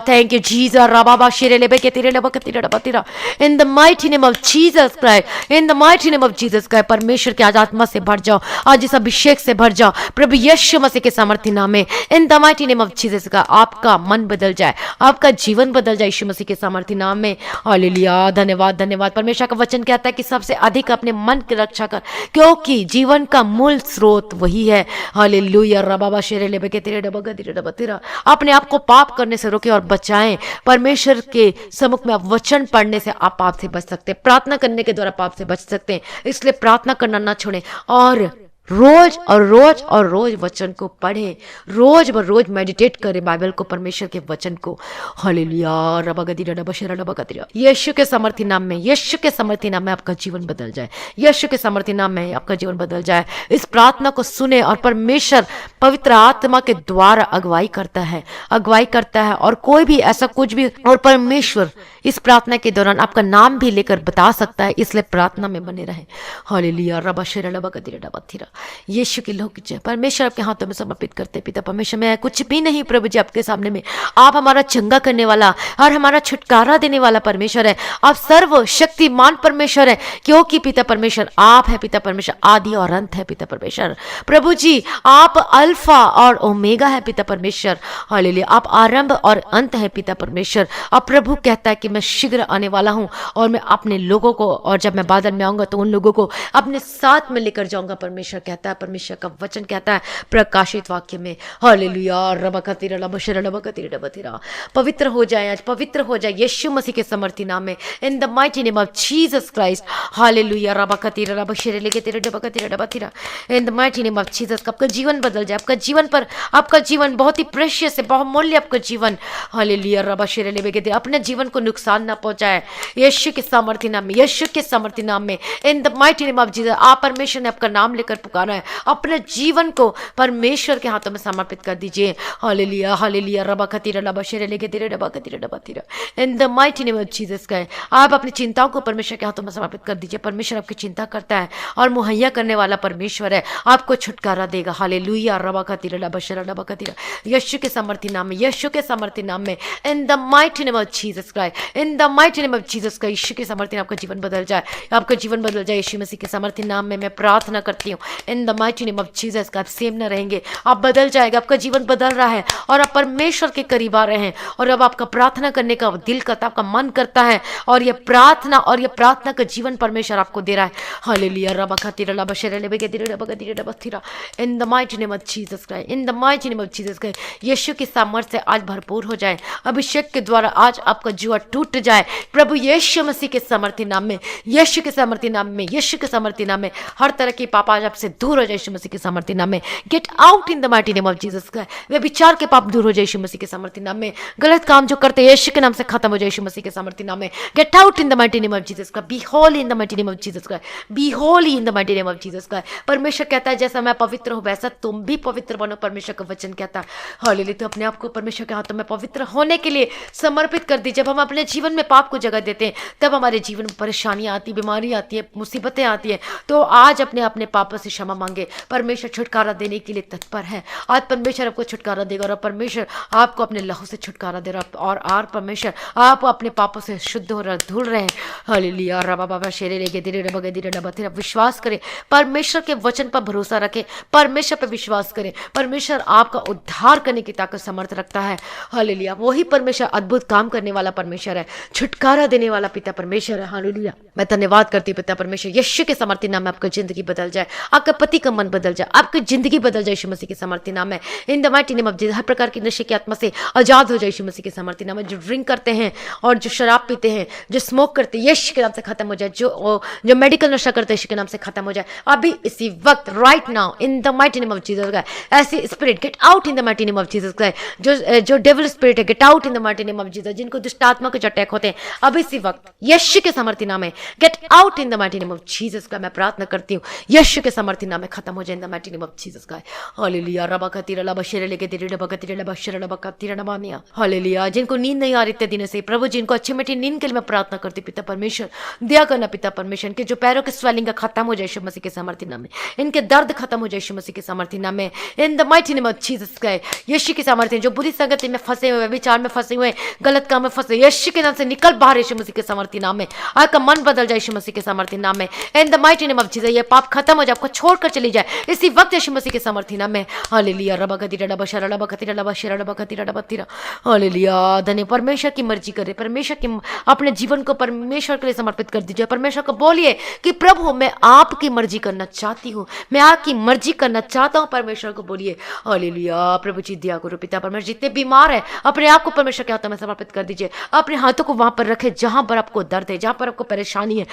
थैंक यू जीसस। रबा बा शिरे लेबे के तेरे डबा गदीरा डबा तेरा, इन the mighty name of Jesus Christ, in the mighty name of Jesus Christ. परमेश्वर के आज आत्मा से भर जाओ, आज इस अभिषेक से भर जाओ प्रभु यीशु मसीह के सामर्थ्य नाम में, in the mighty name of Jesus का। आपका मन बदल जाए, आपका जीवन बदल जाए यीशु मसीह के सामर्थ्य नाम में। हालेलुया, धन्यवाद धन्यवाद। परमेश्वर का वचन कहता है कि सबसे अधिक अपने मन की रक्षा कर, क्योंकि जीवन का मूल स्रोत वही है। हालेलुया, रबाबा शेरे लेबे के तेरे डबा गदीरा डबा तेरा। अपने आप को पाप करने से रोके और बचाएं। परमेश्वर के सम्मुख में आप वचन पढ़ने से आप पाप से बच सकते हैं, प्रार्थना करने के द्वारा पाप से बच सकते हैं। इसलिए प्रार्थना करना ना छोड़ें और रोज और रोज और रोज वचन को पढ़ें, रोज ब रोज मेडिटेट करें बाइबल को, परमेश्वर के वचन को। हालेलुया, रबा गदीरा डबा शेरा डबा गदीरा। यीशु के सामर्थ्य नाम में, यीशु के सामर्थ्य नाम में आपका जीवन बदल जाए, यीशु के सामर्थ्य नाम में आपका जीवन बदल जाए। इस प्रार्थना को सुने और परमेश्वर पवित्र आत्मा के द्वारा अगुवाई करता है, अगुवाई करता है। और कोई भी ऐसा कुछ भी, और परमेश्वर इस प्रार्थना के दौरान आपका नाम भी लेकर बता सकता है, इसलिए प्रार्थना में बने रहें। हालेलुया, रबा शेरा डबा गदीरा डबा तेरा। यीशु के लोग जय, परमेश्वर आपके हाथों में समर्पित करते। पिता परमेश्वर, मैं कुछ भी नहीं प्रभु जी आपके सामने में, आप हमारा चंगा करने वाला और हमारा छुटकारा देने वाला परमेश्वर है। आप सर्वशक्तिमान परमेश्वर है, क्योंकि पिता परमेश्वर आप है। पिता परमेश्वर आदि और अंत है। पिता परमेश्वर प्रभु जी आप अल्फा और ओमेगा है। पिता परमेश्वर हालेलुया, आप आरंभ और अंत है। पिता परमेश्वर अब प्रभु कहता है कि मैं शीघ्र आने वाला हूं और मैं अपने लोगों को, और जब मैं बादल में आऊंगा तो उन लोगों को अपने साथ में लेकर जाऊंगा। परमेश्वर कहता है, परमेश्वर का वचन कहता है प्रकाशित वाक्य में। हालेलुया, रबकतीरा लबशरा लबकतीरा डबतीरा। पवित्र हो जाए, आज पवित्र हो जाए यीशु मसीह के समर्थी नाम में, in the mighty name of Jesus Christ. Hallelujah, रबकतीरा लबशरा लेके डबकतीरा डबतीरा, in the mighty name of Jesus. आपका जीवन बदल जाए, आपका जीवन पर, आपका जीवन बहुत ही प्रेशियस है, बहुत मूल्य आपका जीवन। हालेलुया, रबशरा लेके अपने जीवन को नुकसान ना पहुंचाए यीशु के सामर्थ्य नाम में, यीशु के सामर्थ्य नाम में, in the mighty name of Jesus. आप परमेश्वर ने आपका नाम लेकर पुकारा है, अपने जीवन को परमेश्वर के हाथों में समर्पित कर दीजिए। हालेलुया, हालेलुया, रबकतीरा लबशरा लेके डबकतीरा डबतीरा, in the mighty name of Jesus का। आप अपनी चिंताओं को परमेश्वर के हाथों में समर्पित कर दीजिए। परमेश्वर आपकी चिंता करता है और मुहैया करने वाला परमेश्वर है, आपको छुटकारा देगा। हालेलुया, रबकतीरा लबशरा लबकतीरा, यीशु के सामर्थ्य नाम में, यीशु के सामर्थ्य नाम में, in the mighty name of Jesus Christ, in the mighty name of Jesus का। यीशु के सामर्थ्य आपका जीवन बदल जाए, आपका जीवन बदल जाए यीशु मसीह के सामर्थ्य नाम में मैं प्रार्थना करती हूँ। इन the mighty name of Jesus का आप सेम न रहेंगे, आप बदल जाएगा, आपका जीवन बदल रहा है और आप परमेश्वर के करीब आ रहे हैं। और अब आपका प्रार्थना करने का दिल करता, आपका मन करता है, और ये प्रार्थना का जीवन परमेश्वर आपको दे रहा है। हालेलुया, रबकतीरा लबशरा लेके डबकतीरा डबतीरा, in the mighty name of Jesus Christ, in the mighty name of Jesus Christ. यीशु के सामर्थ्य से आज भरपूर हो जाए, अभिषेक के द्वारा आज आपका जुआ टूट जाए प्रभु यीशु मसीह के सामर्थ्य नाम में, यीशु के सामर्थ्य नाम में, यीशु के सामर्थ्य नाम में। हर तरह की पाप आज आपसे दूर हो जाए यीशु मसीह के सामर्थ्य नाम में। Get out in the mighty name of Jesus Christ. Yeshu विचार के पाप दूर हो जाए यीशु मसीह के सामर्थ्य नाम में। गलत काम जो करते हैं यीशु के नाम से खत्म हो जाए यीशु मसीह के सामर्थ्य नाम में। Get out in the mighty name of Jesus Christ. Be holy in the mighty name of Jesus Christ, be holy in the mighty name of Jesus Christ. परमेश्वर कहता है जैसा मैं पवित्र हूं वैसा तुम भी पवित्र बनो, परमेश्वर का वचन कहता है। हालेलुया, तो अपने आप को परमेश्वर के हाथों में पवित्र होने के लिए समर्पित कर दी। जब हम अपने जीवन में पाप को जगह देते हैं तब हमारे जीवन में परेशानियां आती, बीमारी आती है, मुसीबतें आती है। तो आज अपने पापों से क्षमा मांगे, परमेश्वर छुटकारा देने के लिए तत्पर है। आज परमेश्वर आपको छुटकारा देगा और परमेश्वर आपको अपने लहू से छुटकारा दे रहा और परमेश्वर आप अपने पापों से शुद्ध हो रहे, धुल रहे हैं। हालेलुया, रबा बाबा शेरे लेके धीरे डबगे धीरे डबा। विश्वास करें, परमेश्वर के वचन पर भरोसा रखें, परमेश्वर पर विश्वास करें। परमेश्वर आपका उद्धार करने की ताकत समर्थ रखता है। हालेलुया, वही परमेश्वर अद्भुत काम करने वाला परमेश्वर है, छुटकारा देने वाला पिता परमेश्वर है। हालेलुया, मैं धन्यवाद करती हूँ पिता परमेश्वर, यीशु के सामर्थ्य नाम में आपकी जिंदगी बदल जाए, आपका पति का मन बदल जाए, आपकी जिंदगी बदल जाए यीशु मसीह के सामर्थ्य नाम में। In the mighty name of Jesus हर प्रकार की नशे की आत्मा से आजाद हो जाए यीशु मसीह के सामर्थ्य नाम में। जो ड्रिंक करते हैं और जो शराब पीते हैं, जो स्मोक करते हैं, यीशु के नाम से खत्म हो जाए। जो मेडिकल नशा करते हैं यीशु के नाम से खत्म हो जाए अभी इसी वक्त, right now in the mighty name of Jesus का। ऐसी spirit gate out in the mighty name of Jesus का। जो डेविल स्पिरिट है gate out in the mighty name of Jesus. जिनको दुष्ट आत्मा के जो अटैक होते हैं अभी इसी वक्त यीशु के सामर्थ्य नाम है gate out in the mighty name of Jesus का। मैं प्रार्थना करती हूँ यीशु के सामर्थ्य समर्थी नाम में खत्म हो जाए इन the mighty name of Jesus Christ. Hallelujah. रबा कतीरा लबा शेरे लेके तेरे रबा कतीरा लबा शेरे लबा कतीरा नबानिया। हालेलुया। जिनको नींद नहीं आ रही इतने दिनों से प्रभु, जिनको अच्छी मीठी नींद के लिए मैं प्रार्थना करती पिता परमेश्वर, दया करना पिता परमेश्वर, के जो पैरों के स्वेलिंग का खत्म हो जाए यीशु मसीह के समर्थी नाम में, इनके दर्द खत्म हो जाए यीशु मसीह के समर्थी नाम में, in the mighty name of Jesus Christ. यीशु के समर्थी जो बुरी संगति में फंसे हुए, विचार में फंसे हुए, गलत काम में फंसे, यीशु के नाम से निकल बाहर यीशु मसीह के समर्थी नाम में। आपका मन बदल जाए यीशु मसीह के समर्थी नाम में, in the mighty name of Jesus. ये पाप खत्म हो जाए, आपको छोड़कर चली जाए इसी वक्त यीशु मसीह के समर्थी नाम में। हालेलुया। रबा कतीरा लबा शरा लबा कतीरा लबा शेरा लबा कतीरा लबा तीरा। हालेलुया। धन्य परमेश्वर की मर्जी करे, परमेश्वर की अपने जीवन को परमेश्वर के लिए समर्पित कर दीजिए। परमेश्वर को बोलिए कि प्रभु मैं आपकी मर्जी करना चाहती हूँ, मैं आपकी मर्जी करना चाहता हूँ। परमेश्वर को बोलिए। हालेलुया। प्रभु जी दया करो पिता परमेश्वर, जितने बीमार है अपने आप को परमेश्वर के हाथों में समर्पित कर दीजिए। अपने हाथों को वहां पर रखे जहां पर आपको दर्द है, जहां पर आपको परेशानी है,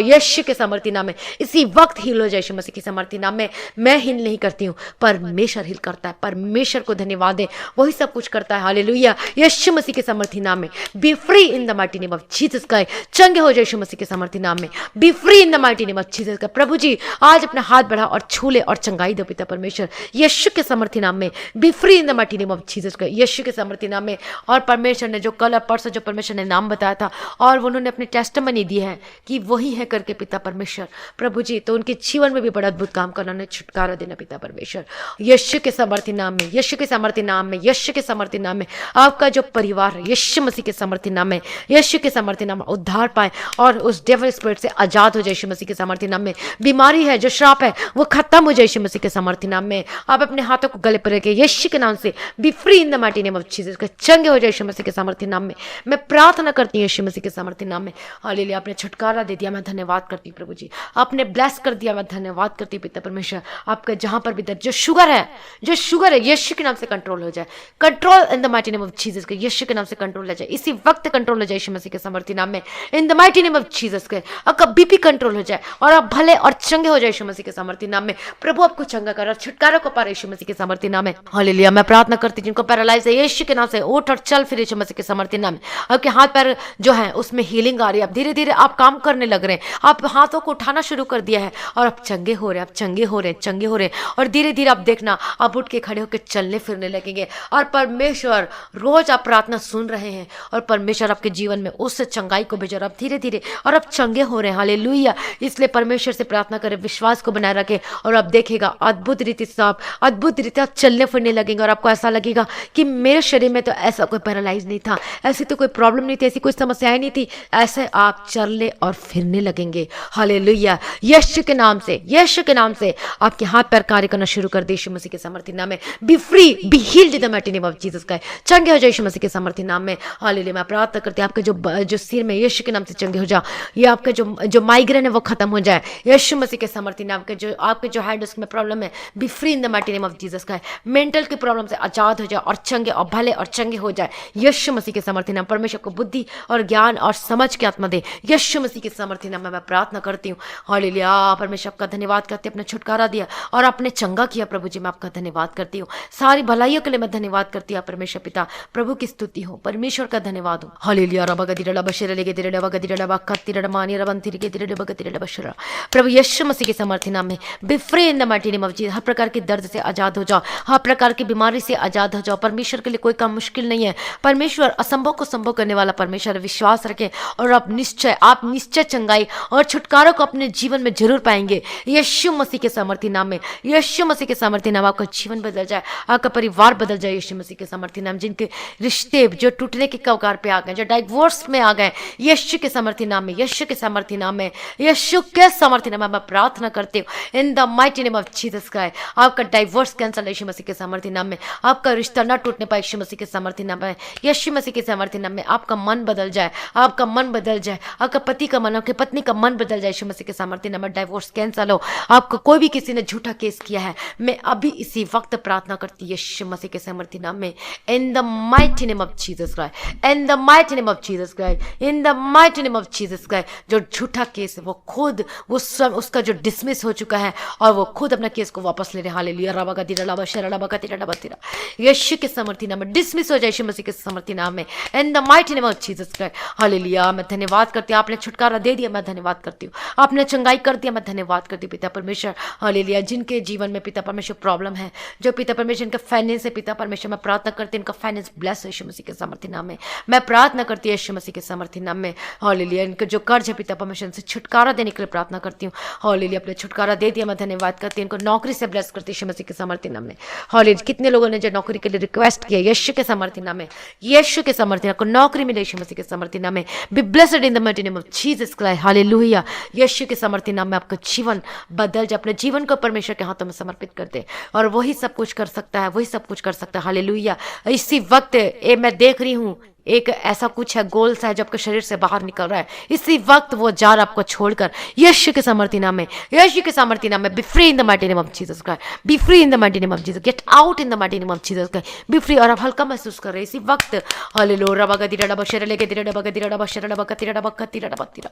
यीशु के समर्थी नाम में इसी वक्त हील हो जाए यीशु मसीह के समर्थी नाम में। मैं हील नहीं करती हूँ, परमेश्वर हील करता है। परमेश्वर को धन्यवाद है, वही सब कुछ करता है। हालेलुया। यीशु मसीह के समर्थी नाम में be free in the mighty name of Jesus Christ. चंगे हो जाए यीशु मसीह के समर्थी नाम में, be free in the mighty name of Jesus Christ. प्रभु जी आज अपना हाथ बढ़ा और छू ले और चंगाई दो पिता परमेश्वर, यीशु के समर्थी नाम में be free in the mighty name of Jesus Christ, यीशु के समर्थी नाम में। और परमेश्वर ने जो कल और परसों जो परमेश्वर ने नाम बताया था और उन्होंने अपनी टेस्टिमनी दी है कि वही है करके पिता परमेश्वर प्रभु जी, तो उनके जीवन में भी बड़ा अद्भुत काम करना, उन्हें छुटकारा देना पिता परमेश्वर, यीशु के समर्थी नाम में, यीशु के समर्थी नाम में, यीशु के समर्थी नाम में। आपका जो परिवार है यीशु मसीह के समर्थी नाम में, यीशु के समर्थी नाम में उद्धार पाए और उस डेविल स्पिरिट से आजाद हो जाए यीशु मसीह के समर्थी नाम में। बीमारी है, जो श्राप है वो खत्म हो जाए यीशु मसीह के समर्थी नाम में। आप अपने हाथों को गले पर रखे यीशु के नाम से be free in the mighty name of Jesus Christ. चंगे हो जाए यीशु मसीह के समर्थी नाम में। मैं प्रार्थना करती हूँ यीशु मसीह के समर्थी नाम में। हालेलुया। आपने छुटकारा दे दिया, मैं धन्यवाद करती हूँ प्रभु जी। आपने ब्लेस कर दिया, मैं धन्यवाद करती हूँ पिता परमेश्वर। आपका जहां पर भी दर्द, जो शुगर है यीशु के नाम से कंट्रोल हो जाए, control in the mighty name of Jesus Christ. यीशु के नाम से कंट्रोल हो जाए, इसी वक्त कंट्रोल हो जाए यीशु मसीह के समर्थी नाम में, in the mighty name of Jesus Christ. आपका बीपी कंट्रोल हो जाए और आप भले और चंगे हो जाए यीशु मसीह के समर्थी नाम में। प्रभु आपको चंगा कर और छुटकारा को पा यीशु मसीह के समर्थी नाम में। हालेलुया। मैं प्रार्थना करती, जिनको पैरालाइज है यीशु के नाम से उठ और चल फिर यीशु मसीह के समर्थी नाम में। आपके हाथ पैर जो है उसमें हीलिंग आ रही है, आप धीरे धीरे आप काम करने लग रहे हैं, आप हाथों को उठाना शुरू कर दिया है और आप चंगे हो रहे हैं, आप चंगे हो रहे हैं, चंगे हो रहे हैं। और धीरे धीरे आप देखना आप उठ के खड़े होकर चलने फिरने लगेंगे और परमेश्वर रोज आप प्रार्थना सुन रहे हैं और परमेश्वर आपके जीवन में उस चंगाई को भेजा, आप धीरे धीरे और आप चंगे हो रहे हैं। हालेलुया। इसलिए परमेश्वर से प्रार्थना करें, विश्वास को बनाए रखें और आप देखेगा अद्भुत रीति से आप अद्भुत रीति आप चलने फिरने लगेंगे और आपको ऐसा लगेगा कि मेरे शरीर में तो ऐसा कोई पैरालाइज नहीं था, ऐसी तो कोई प्रॉब्लम नहीं थी, ऐसी कोई समस्याएं नहीं थी, ऐसे आप चलने और फिरने लगेंगे। हालेलुया। यीशु के नाम से, यीशु के नाम से आपके हाथ पैर कार्य करना शुरू कर दे यीशु मसीह के समर्थी नाम में। Be free, be healed in the mighty name of Jesus Christ. चंगे हो जाए यीशु मसीह के समर्थी नाम में। हालेलुया। मैं प्रार्थना करती हूं आपके जो सिर में यीशु के नाम से चंगे हो जाए, ये आपका जो माइग्रेन है वो खत्म हो जाए यीशु मसीह के समर्थी नाम के। जो आपके जो हेड उसमें प्रॉब्लम है, B free in the mighty name of Jesus Christ. Mental की प्रॉब्लम से आजाद हो जाए और चंगे और भले और चंगे हो जाए यीशु मसीह के समर्थी नाम। परमेश्वर को बुद्धि और ज्ञान और समझ के आत्मा दे यीशु मसीह के समर्थी नाम में मैं प्रार्थना करती हूँ। हालेलुया। परमेश्वर आपका धन्यवाद करते, अपने छुटकारा दिया और आपने चंगा किया प्रभु जी, मैं आपका धन्यवाद करती हूँ। सारी भलाइयों के लिए मैं धन्यवाद करती हूँ परमेश्वर पिता, प्रभु की स्तुति हो, परमेश्वर का धन्यवाद हो। हालेलुया। रबा गदिरा बशरा लेके तेरे डबा गदिरा डबा कतिरा मानी रबंती के तेरे डबा गदिरा बशरा। प्रभु यीशु मसीह के समर्थी नाम में be free in the mighty name of Jesus. हर प्रकार के दर्द से आजाद हो जाओ, हर प्रकार की बीमारी से आजाद हो जाओ। परमेश्वर के लिए कोई काम मुश्किल नहीं है। परमेश्वर असंभव को संभव करने वाला परमेश्वर, विश्वास रखें और आप निश्चय चंगाई और छुटकारा को अपने जीवन में जरूर पाएंगे यीशु मसीह के समर्थी नाम में। यीशु मसीह के समर्थी नाम आपका जीवन बदल जाए, आपका परिवार बदल जाए यीशु मसीह के समर्थी नाम। जिनके रिश्ते जो टूटने के कगार पे आ गए, जो डाइवोर्स में आ गए, यीशु के समर्थी नाम में, यीशु के समर्थी नाम में, यीशु के समर्थी नाम में मैं प्रार्थना करती हूँ इन the mighty name of Jesus Christ. आपका डाइवोर्स कैंसल यीशु मसीह के समर्थी नाम में, आपका रिश्ता न टूटने पाए यीशु मसीह के समर्थी नाम में, यीशु मसीह के समर्थी नाम में। आपका मन बदल जाए, आपका मन बदल जाए, आपका पति का मन, आपकी पत्नी का मन बदल जाए यीशु मसीह के समर्थी नाम में। डाइवोर्स कैंसल हो। आपको कोई भी किसी ने झूठा केस किया है, मैं अभी इसी वक्त प्रार्थना करती यीशु मसीह के समर्थी नाम में, in the mighty name of Jesus Christ, in the mighty name of Jesus Christ, in the mighty name of Jesus Christ. जो झूठा केस है वो खुद वो स्वयं उसका जो डिसमिस हो चुका है और वो खुद अपना केस को वापस ले रहे। हालेलुया। रबा का तिरा लबा शरा लबा का तिरा लबा तिरा, यीशु के समर्थी नाम में डिसमिस हो जाए यीशु मसीह के समर्थी नाम में, in the mighty name of Jesus Christ. Hallelujah. मैं धन्यवाद करती हूँ, आपने छुटकारा दे दिया, मैं धन्यवाद करती हूँ। आपने चंगाई कर दिया, मैं धन्यवाद करती हूँ पिता परमेश्वर हालेलुया, जिनके जीवन में पिता परमेश्वर प्रॉब्लम है, जो पिता परमेश्वर इनका फाइनेंस है पिता परमेश्वर, मैं प्रार्थना करती हूँ इनका फाइनेंस ब्लेस हो यीशु मसीह के सामर्थ्य नाम में। मैं प्रार्थना करती हूँ यीशु मसीह के सामर्थ्य नाम में हालेलुया, इनका जो कर्ज है पिता परमेश्वर से छुटकारा देने के लिए प्रार्थना करती हूँ हालेलुया, अपने छुटकारा दे दिया, मैं धन्यवाद करती हूँ। इनको नौकरी से ब्लेस करती हूँ यीशु मसीह के सामर्थ्य नाम में हालेलुया। कितने लोगों ने जो नौकरी के लिए रिक्वेस्ट किया यीशु के सामर्थ्य नाम में, यीशु के सामर्थ्य नाम को नौकरी मिले यीशु मसीह के सामर्थ्य नाम में। Be blessed in the mighty name of Jesus Christ hallelujah. Yeshu के सामर्थ्य नाम में आपका जीवन बदल जाए, अपने जीवन को परमेश्वर के हाथों में समर्पित कर दे और वही सब कुछ कर सकता है, वही सब कुछ कर सकता है हालेलुया। इसी वक्त मैं देख रही हूँ एक ऐसा कुछ है, गोल सा है जो आपके शरीर से बाहर निकल रहा है, इसी वक्त वो जार आपको छोड़कर यीशु के सामर्थ्य नाम में, यीशु के सामर्थ्य नाम में be free in the mighty name of Jesus Christ, B free in the mighty name of Jesus, gate out in the mighty name of Jesus Christ, B free. और आप हल्का महसूस कर रहे हैं इसी वक्त हालेलुया। रबा गदिरा डबा शर लेके दिरा डबा गदिरा डबा शर डबा कतिरा डबा कतिरा डबा तिरा,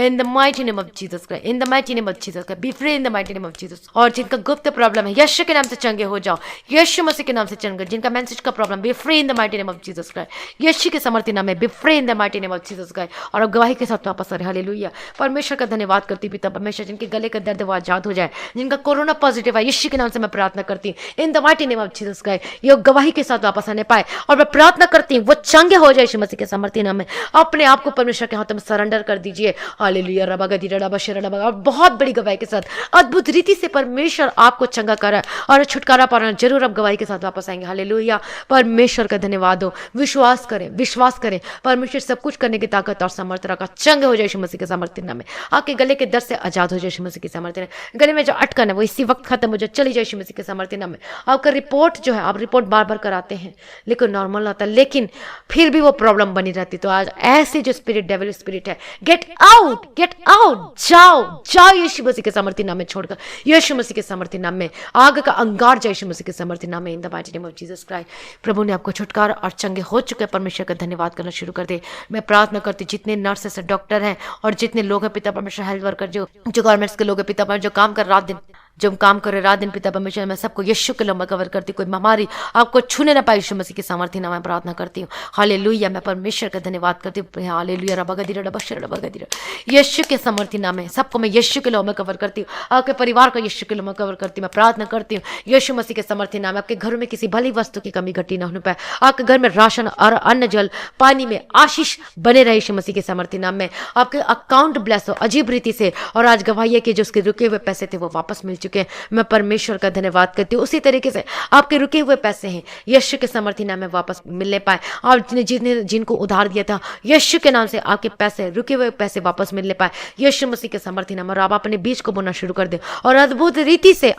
इन the mighty name of Jesus Christ, in the mighty name of Jesus Christ, B free in the mighty name of Jesus. और जिनका गुप्त प्रॉब्लम है यीशु के नाम से चंगे हो जाओ, यीशु मसीह के नाम से चंगे। जिनका मैसेज का problem be free in the mighty name of Jesus Christ, यीशु के सामर्थ्य नाम में free in the mighty name of Jesus Christ. और अब गवाही के साथ वापस आ रहे हालेलुया। परमेश्वर का धन्यवाद करती पिता परमेश्वर, जिनके गले का दर्द वो आजाद हो जाए, जिनका कोरोना पॉजिटिव है यीशु के नाम से मैं प्रार्थना करती हूँ इन the mighty name of Jesus Christ, ये गवाही के साथ वापस आने पाए। और मैं प्रार्थना करती हूँ वो चंगे हो जाए यीशु मसीह के सामर्थ्य नाम में। अपने आप को परमेश्वर के हाथों में सरेंडर कर दीजिए हालेलुया। रबा गदिरा डबा शर डबा, और बहुत बड़ी गवाही के साथ अद्भुत रीति से परमेश्वर आपको चंगा करे और छुटकारा पाना जरूर आप गवाही के साथ वापस आएंगे हालेलुया। परमेश्वर का धन्यवाद हो, विश्वास करें, विश्वास करें, परमेश्वर सब कुछ करने की ताकत और सामर्थ्य रखा। चंगे हो जाए यीशु मसीह के सामर्थ्य नाम में। आपके गले के दर्द से आजाद हो जाए यीशु मसीह के सामर्थ्य नाम। गले में जो अटकन है वो इसी वक्त खत्म हो जाए, चली जाए यीशु मसीह के सामर्थ्य नाम में। आपका रिपोर्ट जो है, आप रिपोर्ट बार बार कराते हैं लेकिन नॉर्मल आता है, लेकिन फिर भी वो प्रॉब्लम बनी रहती। तो आज ऐसी जो स्पिरिट, डेविल स्पिरिट है, गेट आउट, गेट आउट, जाओ जाओ यीशु मसीह के सामर्थ्य नाम में छोड़कर यीशु मसीह के सामर्थ्य नाम में। आग का अंगार जाए यीशु मसीह के सामर्थ्य नाम में in the mighty name of Jesus Christ. प्रभु ने आपको छुटकारा और चंगे हो चुके परमेश्वर का धन्यवाद करना शुरू कर दे। मैं प्रार्थना करती जितने नर्सेस है, डॉक्टर हैं और जितने लोग हैं पिता परमेश्वर, हेल्थ वर्कर जो गवर्नमेंट्स के लोग हैं पिता परमेश्वर, जो काम कर रात दिन, जो काम करे रात दिन पिता परमेश्वर, मैं सबको यीशु के नाम में कवर करती। कोई महामारी आपको छूने ना पाए यीशु मसीह के सामर्थ्य नाम में प्रार्थना करती हूँ हालेलुया। मैं परमेश्वर का धन्यवाद करती हूँ हालेलुया। रबा गदिरा डबा शर डबा गदिरा, यीशु के सामर्थ्य नाम में सबको मैं यीशु के नाम में कवर करती हूँ। आपके परिवार को यीशु के नाम में कवर करती हूँ। मैं प्रार्थना करती हूँ यीशु मसीह के सामर्थ्य नाम में आपके घरों में किसी भली वस्तु की कमी घटी ना होने पाए। आपके घर में राशन और अन्न जल पानी में आशीष बने रहे यीशु मसीह के सामर्थ्य नाम में। आपके अकाउंट ब्लेस हो अजीब रीति से। और आज गवाही है कि जो उसके रुके हुए पैसे थे वो वापस मिल चुके हैं। मैं परमेश्वर का धन्यवाद करती हूँ। उसी तरीके से आपके रुके हुए पैसे हैं यीशु के सामर्थ्य नाम में वापस मिलने पाए। और जिनको उधार दिया था यीशु के नाम से आपके पैसे, रुके हुए पैसे वापस मिलने पाए यीशु मसीह के सामर्थ्य नाम। और आप अपने बीज को बोना शुरू कर दे और अद्भुत रीति से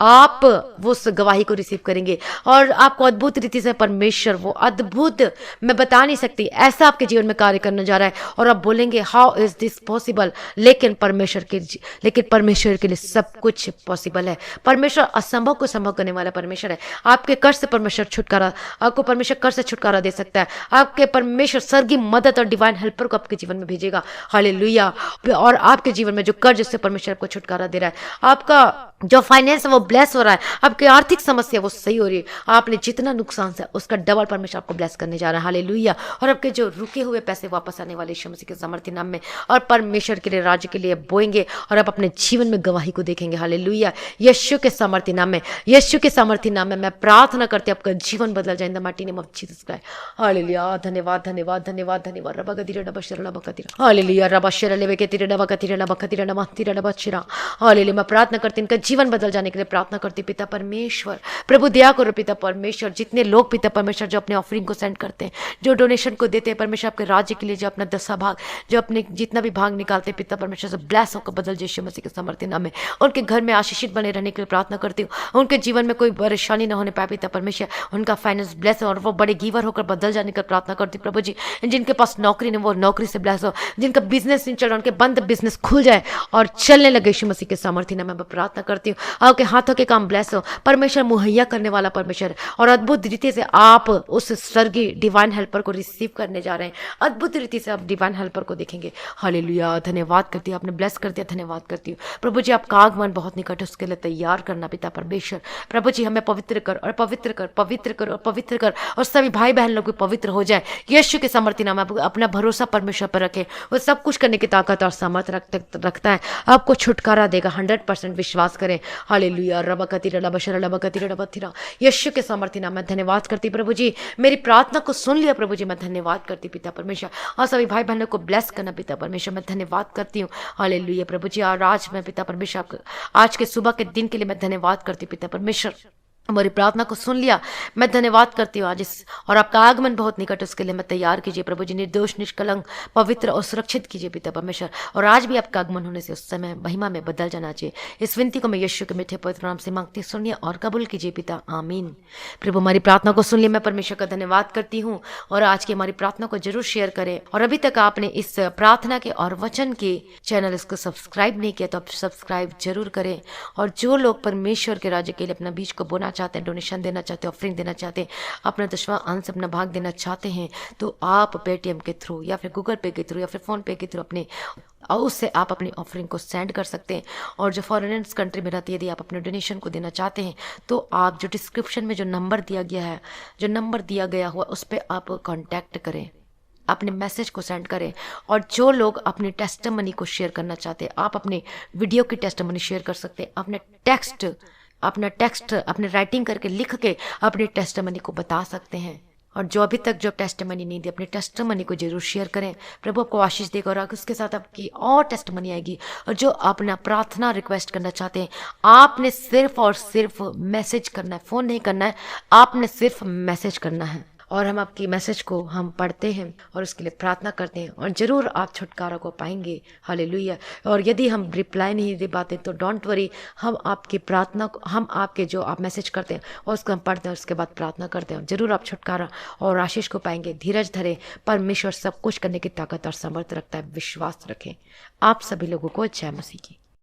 आप वो उस गवाही को रिसीव करेंगे और आपको अद्भुत रीति से परमेश्वर वो अद्भुत, मैं बता नहीं सकती, ऐसा आपके जीवन में कार्य करने जा रहा है। और आप बोलेंगे हाउ इज दिस पॉसिबल, लेकिन परमेश्वर के लिए सब कुछ पॉसिबल है। परमेश्वर असंभव को संभव करने वाला परमेश्वर है। आपके कर्ज से परमेश्वर छुटकारा, आपको परमेश्वर कर्ज से छुटकारा दे सकता है। आपके परमेश्वर स्वर्गीय मदद और डिवाइन हेल्पर को आपके जीवन में भेजेगा हालेलुया। और आपके जीवन में जो कर्ज से परमेश्वर आपको छुटकारा दे रहा है, आपका जो फाइनेंस है वो ब्लेस हो रहा है, आपकी आर्थिक समस्या वो सही हो रही है। आपने जितना नुकसान से उसका डबल परमेश्वर आपको ब्लेस करने जा रहा है हालेलुया। और आपके जो रुके हुए पैसे वापस आने वाले यीशु मसीह के सामर्थ्य नाम में और परमेश्वर के लिए, राज्य के लिए बोएंगे और आप अपने जीवन में गवाही को देखेंगे हालेलुया। यीशु के सामर्थ्य नाम में, यीशु के सामर्थ्य नाम में मैं प्रार्थना करती हूं आपका जीवन बदल जाए इन the mighty name of Jesus Christ hallelujah. धन्यवाद धन्यवाद धन्यवाद धन्यवाद। रबा गदिरा डबा शर डबा कतिरा हालेलुया। रबा शर लेवे के तिरे डबा कतिरा डबा कतिरा डबा तिरा डबा चिरा हालेलुया। मैं प्रार्थना करती हूं इनका जीवन बदल जाने के लिए प्रार्थना करती हूं पिता परमेश्वर। प्रभु दया करो पिता परमेश्वर। जितने लोग पिता परमेश्वर जो अपने ऑफरिंग को सेंड करते हैं, जो डोनेशन को देते हैं परमेश्वर आपके राज्य के लिए, जो अपना 10वां भाग, जो अपने जितना भी भाग निकालते हैं पिता परमेश्वर से ब्लेस होकर बदल यीशु मसीह के सामर्थ्य नाम में। उनके घर में आशीषित बने रहने के लिए प्रार्थना करती हूँ। उनके जीवन में कोई परेशानी ना होने पाए पिता परमेश्वर। उनका फाइनेंस ब्लेस हो और वो बड़े गिवर होकर बदल जाने का प्रार्थना करती हूँ प्रभु जी। जिनके पास नौकरी नहीं वो नौकरी से ब्लेस हो, जिनका बिजनेस नहीं चल रहा उनके बंद बिजनेस खुल जाए और चलने लगे यीशु मसीह के सामर्थ्य नाम में। मैं प्रार्थना करती हूँ आपके हाथों के काम ब्लेस हो। परमेश्वर मुहैया करने वाला परमेश्वर है और अद्भुत रीति से आप उस स्वर्गीय डिवाइन हेल्पर को रिसीव करने जा रहे हैं। अद्भुत रीति से आप डिवाइन हेल्पर को देखेंगे हालेलुया। धन्यवाद करती हूँ, आपने ब्लेस कर दिया, धन्यवाद करती हूँ प्रभु जी। आप आगमन बहुत निकट है, उसके लिए तैयार करना पिता परमेश्वर। प्रभु जी हमें पवित्र कर और पवित्र कर, पवित्र कर और पवित्र कर, और सभी भाई बहन लोग भी पवित्र हो जाए। यीशु के सामर्थ्य नाम में अपना भरोसा परमेश्वर पर रखे, वो सब कुछ करने की ताकत और सामर्थ रखता है, आपको छुटकारा देगा। 100% विश्वास करें। हालेलुया। रबकतिरा लबशरा लबकतिरा लबथिरा। यीशु के सामर्थ्य नाम में धन्यवाद करती प्रभु जी, मेरी प्रार्थना को सुन लिया प्रभु जी, मैं धन्यवाद करती पिता परमेश्वर। और सभी भाई बहनों को ब्लेस करना पिता परमेश्वर, मैं धन्यवाद करती हूँ। हालेलुया प्रभु जी। और आज मैं पिता परमेश्वर आज के सुबह के दिन के लिए मैं धन्यवाद करती पिता परमेश्वर, हमारी प्रार्थना को सुन लिया, मैं धन्यवाद करती हूँ आज इस, और आपका आगमन बहुत निकट, उसके लिए मैं तैयार कीजिए प्रभु जी, निर्दोष निष्कलंक पवित्र और सुरक्षित कीजिए पिता परमेश्वर। और आज भी आपका आगमन होने से उस समय महिमा में बदल जाना चाहिए। इस विनती को मैं यीशु के मीठे पवित्र नाम से मांगती, सुनिए और कबूल कीजिए पिता, आमीन। प्रभु हमारी प्रार्थना को सुन लिया, मैं परमेश्वर का धन्यवाद करती हूँ। और आज की हमारी प्रार्थना को जरूर शेयर करें, और अभी तक आपने इस प्रार्थना के और वचन के चैनल इसको सब्सक्राइब नहीं किया तो आप सब्सक्राइब जरूर करें। और जो लोग परमेश्वर के राज्य के लिए अपना बीज को बोना चाहते हैं, डोनेशन देना चाहते हैं, ऑफरिंग देना चाहते हैं, अपना 10वां अंश अपना भाग देना चाहते हैं, तो आप पेटीएम के थ्रू या फिर गूगल पे के थ्रू या फिर फोन पे के थ्रू अपने, और उससे आप अपनी ऑफरिंग को सेंड कर सकते हैं। और जो फॉरेनर्स कंट्री में रहती है, यदि आप अपने डोनेशन को देना चाहते हैं, तो आप जो डिस्क्रिप्शन में जो नंबर दिया गया है, जो नंबर दिया गया हुआ, उस पर आप कांटेक्ट करें, अपने मैसेज को सेंड करें। और जो लोग अपने टेस्टिमनी को शेयर करना चाहते हैं, आप अपने वीडियो की टेस्टिमनी शेयर कर सकते हैं, अपना टेक्स्ट अपने राइटिंग करके लिख के अपने टेस्टिमनी को बता सकते हैं। और जो अभी तक जो टेस्टिमनी नहीं दी, अपने टेस्टिमनी को जरूर शेयर करें, प्रभु आपको आशीष देगा, और उसके साथ आपकी और टेस्टिमनी आएगी। और जो अपना प्रार्थना रिक्वेस्ट करना चाहते हैं, आपने सिर्फ और सिर्फ मैसेज करना है, फोन नहीं करना है, आपने सिर्फ मैसेज करना है, और हम आपकी मैसेज को हम पढ़ते हैं और उसके लिए प्रार्थना करते हैं, और जरूर आप छुटकारा को पाएंगे। हालेलुया। और यदि हम रिप्लाई नहीं दे पाते तो डोंट वरी, हम आपकी प्रार्थना को, हम आपके जो आप मैसेज करते हैं और उसको हम पढ़ते हैं, उसके बाद प्रार्थना करते हैं, जरूर आप छुटकारा और आशीष को पाएंगे। धीरज धरे, परमेश्वर सब कुछ करने की ताकत और सामर्थ्य रखता है, विश्वास रखें। आप सभी लोगों को जय मसीह की।